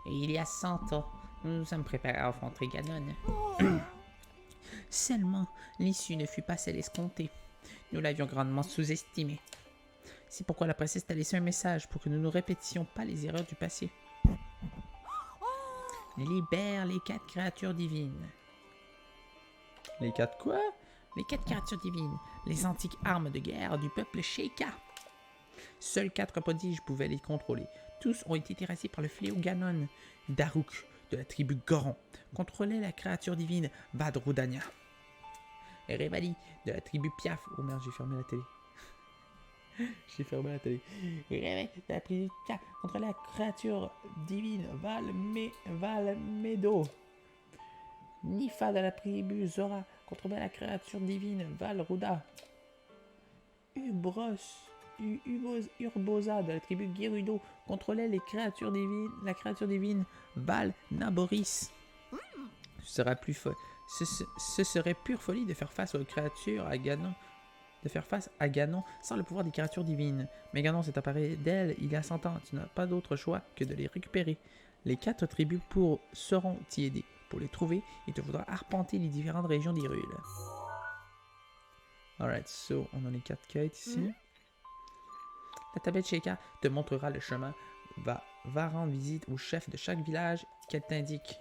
Et il y a 100 ans, nous nous sommes préparés à affronter Ganon. Seulement, l'issue ne fut pas celle escomptée. Nous l'avions grandement sous-estimée. C'est pourquoi la princesse t'a laissé un message pour que nous ne répétions pas les erreurs du passé. Libère les 4 créatures divines. Les 4 quoi? Les 4 créatures divines, les antiques armes de guerre du peuple Sheikah. Seuls 4 prodiges pouvaient les contrôler. Tous ont été terrassés par le fléau Ganon. Daruk, de la tribu Goron, contrôlait la créature divine Vadrudania. Revali, de la tribu Piaf. Oh merde, j'ai fermé la télé. J'ai fermé la télé. Revali, de la tribu Piaf, contrôlait la créature divine Valmedo. Nifa, de la tribu Zora, contrôlait la créature divine Valruda. Urbosa, de la tribu Gerudo, contrôlait la créature divine Val Naboris. Ce serait pure folie de faire face aux créatures à Ganon de faire face à Ganon sans le pouvoir des créatures divines. Mais Ganon s'est emparé d'elle il y a 100 ans. Tu n'as pas d'autre choix que de les récupérer. Les 4 tribus sauront t'y aider. Pour les trouver, il te faudra arpenter les différentes régions d'Hyrule. Alright, so on a les 4 quêtes ici. La tablette Sheikah te montrera le chemin. Va rendre visite au chef de chaque village qu'elle t'indique.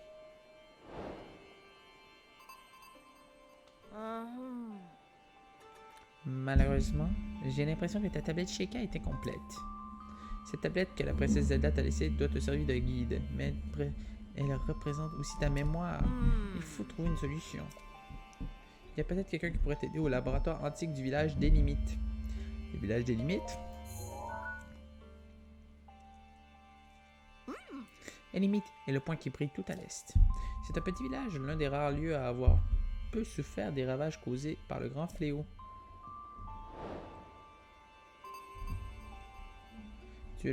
Malheureusement, j'ai l'impression que ta tablette Sheikah est incomplète. Cette tablette que la princesse Zelda t'a laissée doit te servir de guide, mais elle représente aussi ta mémoire. Il faut trouver une solution. Il y a peut-être quelqu'un qui pourrait t'aider au laboratoire antique du village des Limites. Le village des Limites? Les Limites est le point qui brille tout à l'est. C'est un petit village, l'un des rares lieux à avoir peu souffert des ravages causés par le grand fléau. Tu es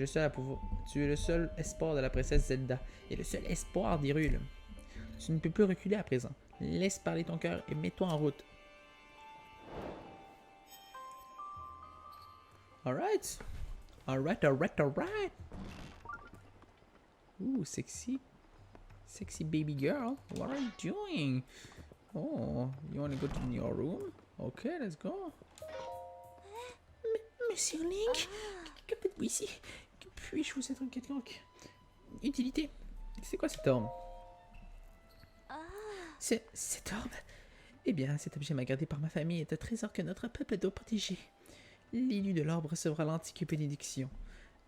le seul espoir de la princesse Zelda et le seul espoir d'Hyrule. Tu ne peux plus reculer à présent. Laisse parler ton cœur et mets-toi en route. Alright. Alright. Ooh, sexy. Sexy baby girl. What are you doing? Oh, you want to go to your room? Okay, let's go. Monsieur Link, que faites-vous ici? Puis-je vous être une quelconque utilité? C'est quoi cet orbe? Cet orbe? Eh bien, cet objet m'a gardé par ma famille est un trésor que notre peuple doit protéger. L'élu de l'orbe recevra l'antique bénédiction.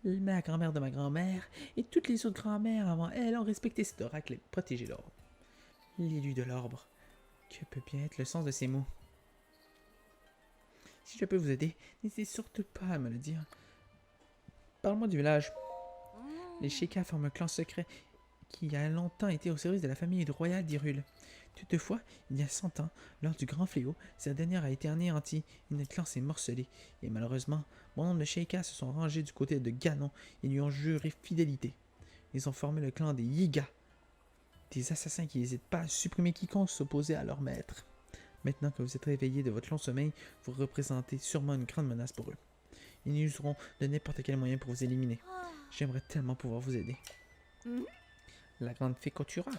Ma grand-mère de ma grand-mère et toutes les autres grand-mères avant elle ont respecté cet oracle et protégé l'orbe. L'élu de l'arbre. Que peut bien être le sens de ces mots? Si je peux vous aider, n'hésitez surtout pas à me le dire. Parle-moi du village. Les Sheikah forment un clan secret qui a longtemps été au service de la famille royale d'Hyrule. Toutefois, il y a 100 ans, lors du grand fléau, cette dernière a été anéantie et notre clan s'est morcelé. Et malheureusement, bon nombre de Sheikah se sont rangés du côté de Ganon et lui ont juré fidélité. Ils ont formé le clan des Yiga, des assassins qui n'hésitent pas à supprimer quiconque s'opposait à leur maître. Maintenant que vous êtes réveillés de votre long sommeil, vous représentez sûrement une grande menace pour eux. Ils useront de n'importe quel moyen pour vous éliminer. J'aimerais tellement pouvoir vous aider. La grande fée Kotura.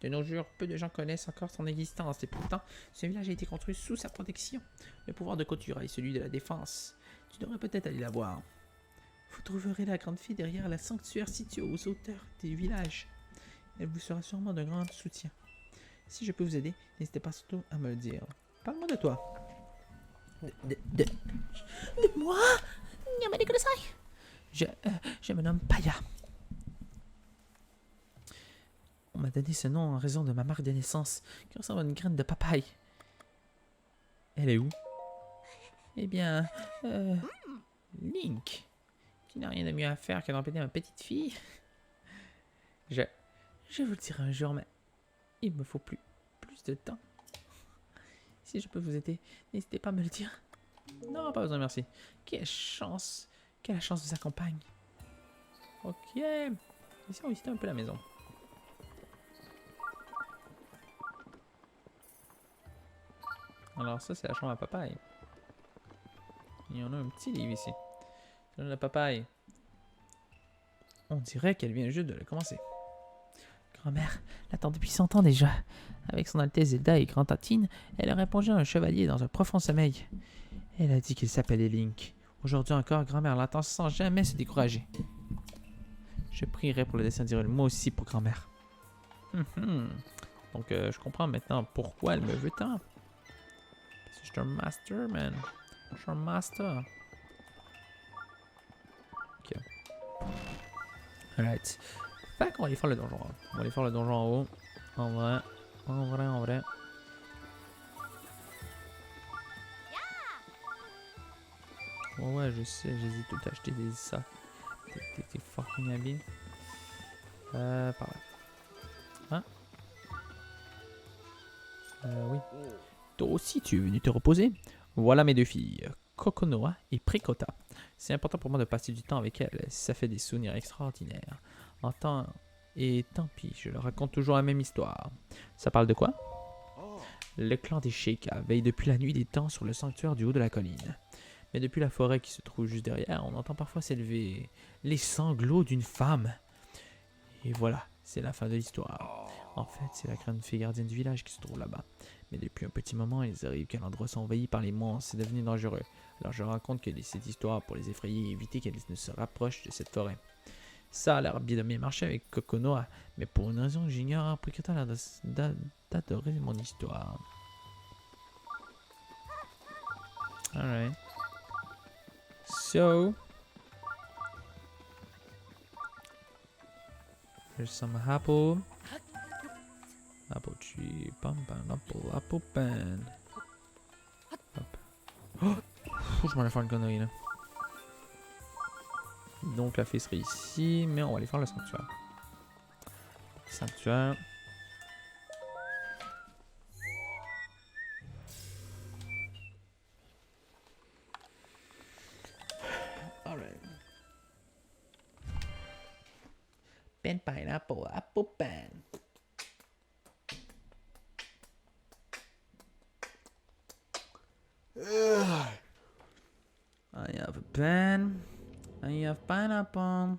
De nos jours, peu de gens connaissent encore son existence et pourtant, ce village a été construit sous sa protection. Le pouvoir de Kotura est celui de la défense. Tu devrais peut-être aller la voir. Vous trouverez la grande fée derrière la sanctuaire située aux hauteurs du village. Elle vous sera sûrement d'un grand soutien. Si je peux vous aider, n'hésitez pas surtout à me le dire. Parle-moi de toi. De moi? Je me nomme Paya. On m'a donné ce nom en raison de ma marque de naissance, qui ressemble à une graine de papaye. Elle est où? Eh bien, Link, qui n'a rien de mieux à faire que d'empêcher ma petite fille. Je vous le dirai un jour, mais il me faut plus de temps. Si je peux vous aider, n'hésitez pas à me le dire. Non, pas besoin, merci. Quelle chance vous accompagne. Ok. Ici, on visite un peu la maison. Alors ça, c'est la chambre à papaye. Il y en a un petit livre ici. La papaye. On dirait qu'elle vient juste de le commencer. Grand-mère l'attend depuis 100 ans déjà. Avec son Altesse Zelda et Grand-Tatine, elle a répondu à un chevalier dans un profond sommeil. Elle a dit qu'il s'appelait Link. Aujourd'hui encore, grand-mère l'attend sans jamais se décourager. Je prierai pour le destin d'Hyrule, moi aussi pour grand-mère. Donc je comprends maintenant pourquoi elle me veut tant. Parce que je suis un master, man. Je suis un master. Ok. Alright. Fait qu'on va aller faire le donjon. On va aller faire le donjon en haut. En vrai. Ouais, je sais, j'hésite tout à acheter des ça. T'es fucking habile. Par là. Hein? Oui. Toi aussi, tu es venu te reposer? Voilà mes deux filles, Kokonoha et Prikota. C'est important pour moi de passer du temps avec elles. Ça fait des souvenirs extraordinaires. Et tant pis, je leur raconte toujours la même histoire. Ça parle de quoi? Le clan des Sheikah veille depuis la nuit des temps sur le sanctuaire du haut de la colline. Mais depuis la forêt qui se trouve juste derrière, on entend parfois s'élever les sanglots d'une femme. Et voilà, c'est la fin de l'histoire. En fait, c'est la grande fée gardienne du village qui se trouve là-bas. Mais depuis un petit moment, ils arrivent qu'un endroit soit envahi par les monstres, c'est devenu dangereux. Alors je raconte que cette histoire pour les effrayer et éviter qu'elles ne se rapprochent de cette forêt. Ça a l'air bien de bien marcher avec Kokonoha, mais pour une raison que j'ignore, Prikata a l'air d'adorer mon histoire. Alright. So, here's some apple. Apple tree, pam pam, apple pan. Hop. Oh! Je m'en ai fait une connerie là. Donc la fée serait ici, mais on va aller faire le sanctuaire. Sanctuaire. Alright. Pen pineapple, apple pan. I have a pen. I have pineapple.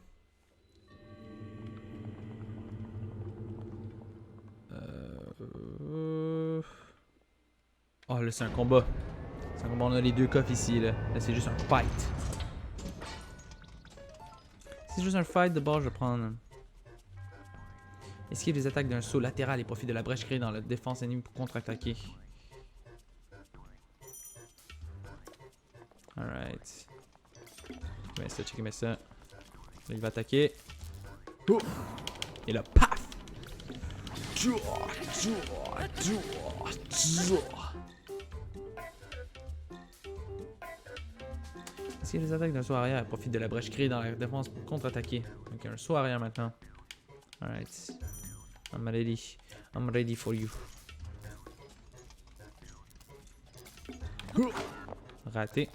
Oh là c'est un combat. C'est un combat, on a les deux coffres ici là. Là c'est juste un fight. Si c'est juste un fight, de bord je vais prendre. Esquive les attaques d'un saut latéral et profite de la brèche créée dans la défense ennemie pour contre-attaquer. Alright. Mais ça, check ça. Là, il va attaquer. Oh! Et là, paf! Si les attaques d'un saut arrière profitent de la brèche créée dans la défense pour contre-attaquer. Donc un saut arrière maintenant. Alright. I'm ready. I'm ready for you. Raté.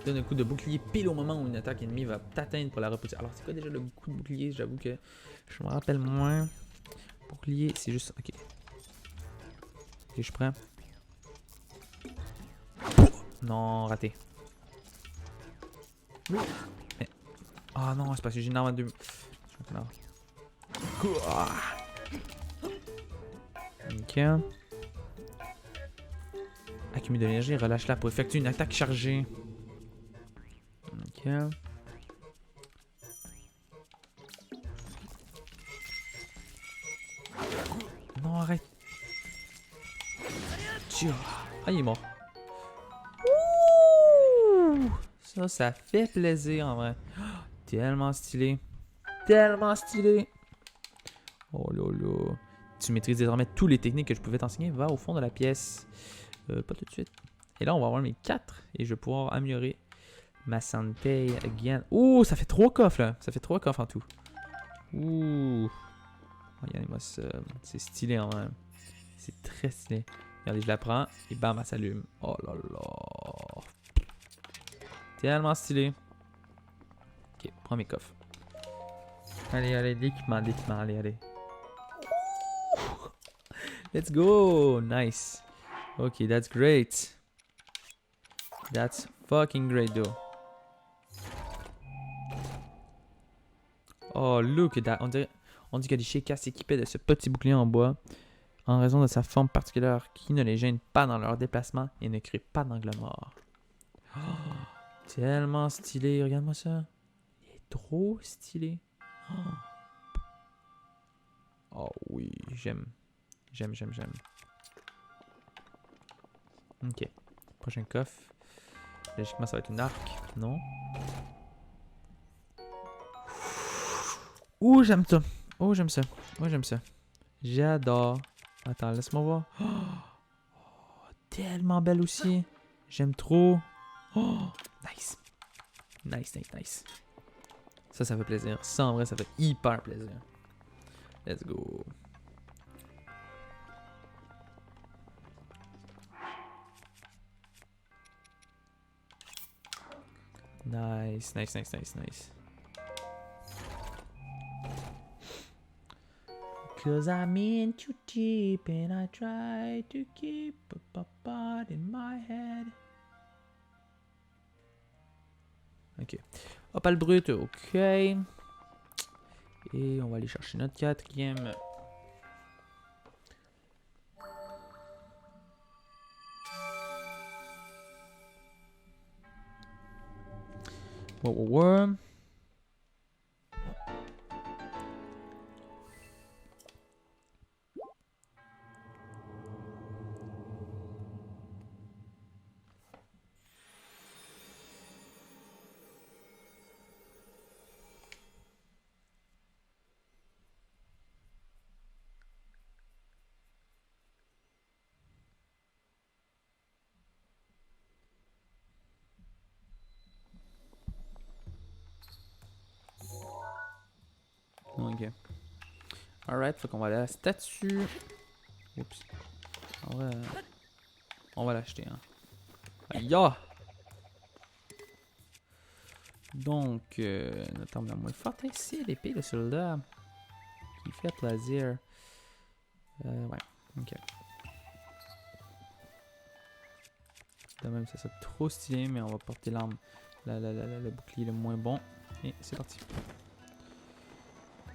Donne un coup de bouclier pile au moment où une attaque ennemie va t'atteindre pour la repousser. Alors c'est quoi déjà le coup de bouclier? J'avoue que je me rappelle moins. Bouclier, c'est juste... Ok. Ok, je prends. Non, raté. Mais... Ah non, c'est parce que j'ai une arme à deux... Ok. Accumule de l'énergie, relâche-la pour effectuer une attaque chargée. Ok. Non, arrête. Ah, il est mort. Ouh! Ça fait plaisir en vrai. Tellement stylé. Tellement stylé. Oh lolo. Tu maîtrises désormais toutes les techniques que je pouvais t'enseigner. Va au fond de la pièce. Pas tout de suite. Et là, on va avoir mes 4. Et je vais pouvoir améliorer ma santé again. Ouh, ça fait 3 coffres là. Ça fait 3 coffres en tout. Ouh. Regardez-moi ça. C'est stylé en vrai. C'est très stylé. Regardez, je la prends. Et bam, elle s'allume. Oh là là. Tellement stylé. Ok, prends mes coffres. Allez, allez, l'équipement, allez, allez. Let's go! Nice. Okay, that's great. That's fucking great, though. Oh, look at that. On dit que les Sheikah s'équipaient de ce petit bouclier en bois en raison de sa forme particulière qui ne les gêne pas dans leur déplacement et ne crée pas d'angle mort. Oh, tellement stylé. Regarde-moi ça. Il est trop stylé. Oh oui, j'aime. J'aime. Ok. Prochain coffre. Logiquement, ça va être une arc. Non. Ouh, j'aime ça. Oh, j'aime ça. Oh, j'aime ça. J'adore. Attends, laisse-moi voir. Oh, tellement belle aussi. J'aime trop. Oh, nice. Nice. Ça fait plaisir. Ça, en vrai, ça fait hyper plaisir. Let's go. Nice, nice, nice, nice, nice. Cause I'm in too deep and I try to keep a pot in my head. Ok. Opale brut, ok. Et on va aller chercher notre quatrième. Wow. Ok. Alright, faut qu'on va aller à la statue. Oups. On va l'acheter, hein. Aïe! Donc, notre arme la moins forte ici, l'épée de soldat. Qui fait plaisir. Ouais, ok. De même, ça serait trop stylé, mais on va porter l'arme, le bouclier le moins bon. Et c'est parti.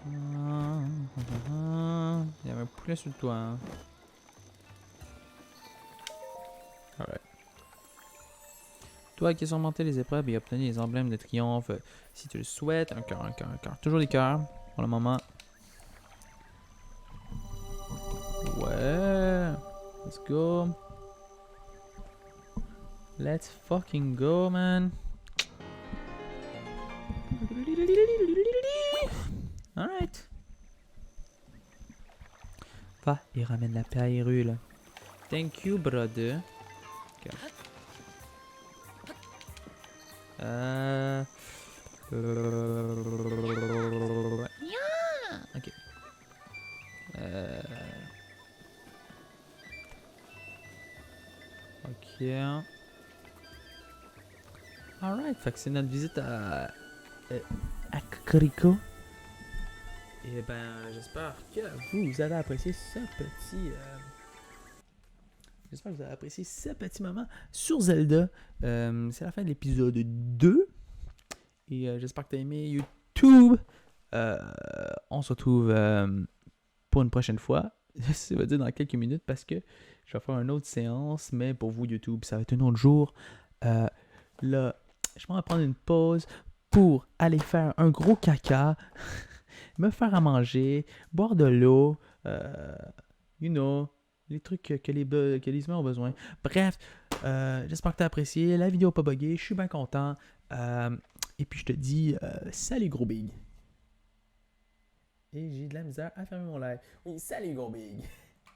Il y avait un poulet sur le toit. Hein. Alright. Toi qui as surmonté les épreuves et obtenu les emblèmes de triomphe, si tu le souhaites, un cœur, un cœur, un cœur. Toujours des cœurs pour le moment. Ouais. Let's go. Let's fucking go, man. Alright. Va, il ramène la paix à Hyrule. Thank you, brother. Okay. Ok. Ok. Alright, fait que c'est notre visite à Cocorico. Et ben, j'espère que vous avez apprécié ce petit... J'espère que vous avez apprécié ce petit moment sur Zelda. C'est la fin de l'épisode 2. Et j'espère que tu as aimé YouTube. On se retrouve pour une prochaine fois. Ça va dire dans quelques minutes parce que je vais faire une autre séance. Mais pour vous, YouTube, ça va être un autre jour. Là, je vais prendre une pause pour aller faire un gros caca. Me faire à manger, boire de l'eau, you know, les trucs que les humains ont besoin. Bref, j'espère que tu as apprécié. La vidéo n'a pas bugué, je suis bien content. Et puis je te dis, salut gros big. Et j'ai de la misère à fermer mon live. Oui, salut gros big.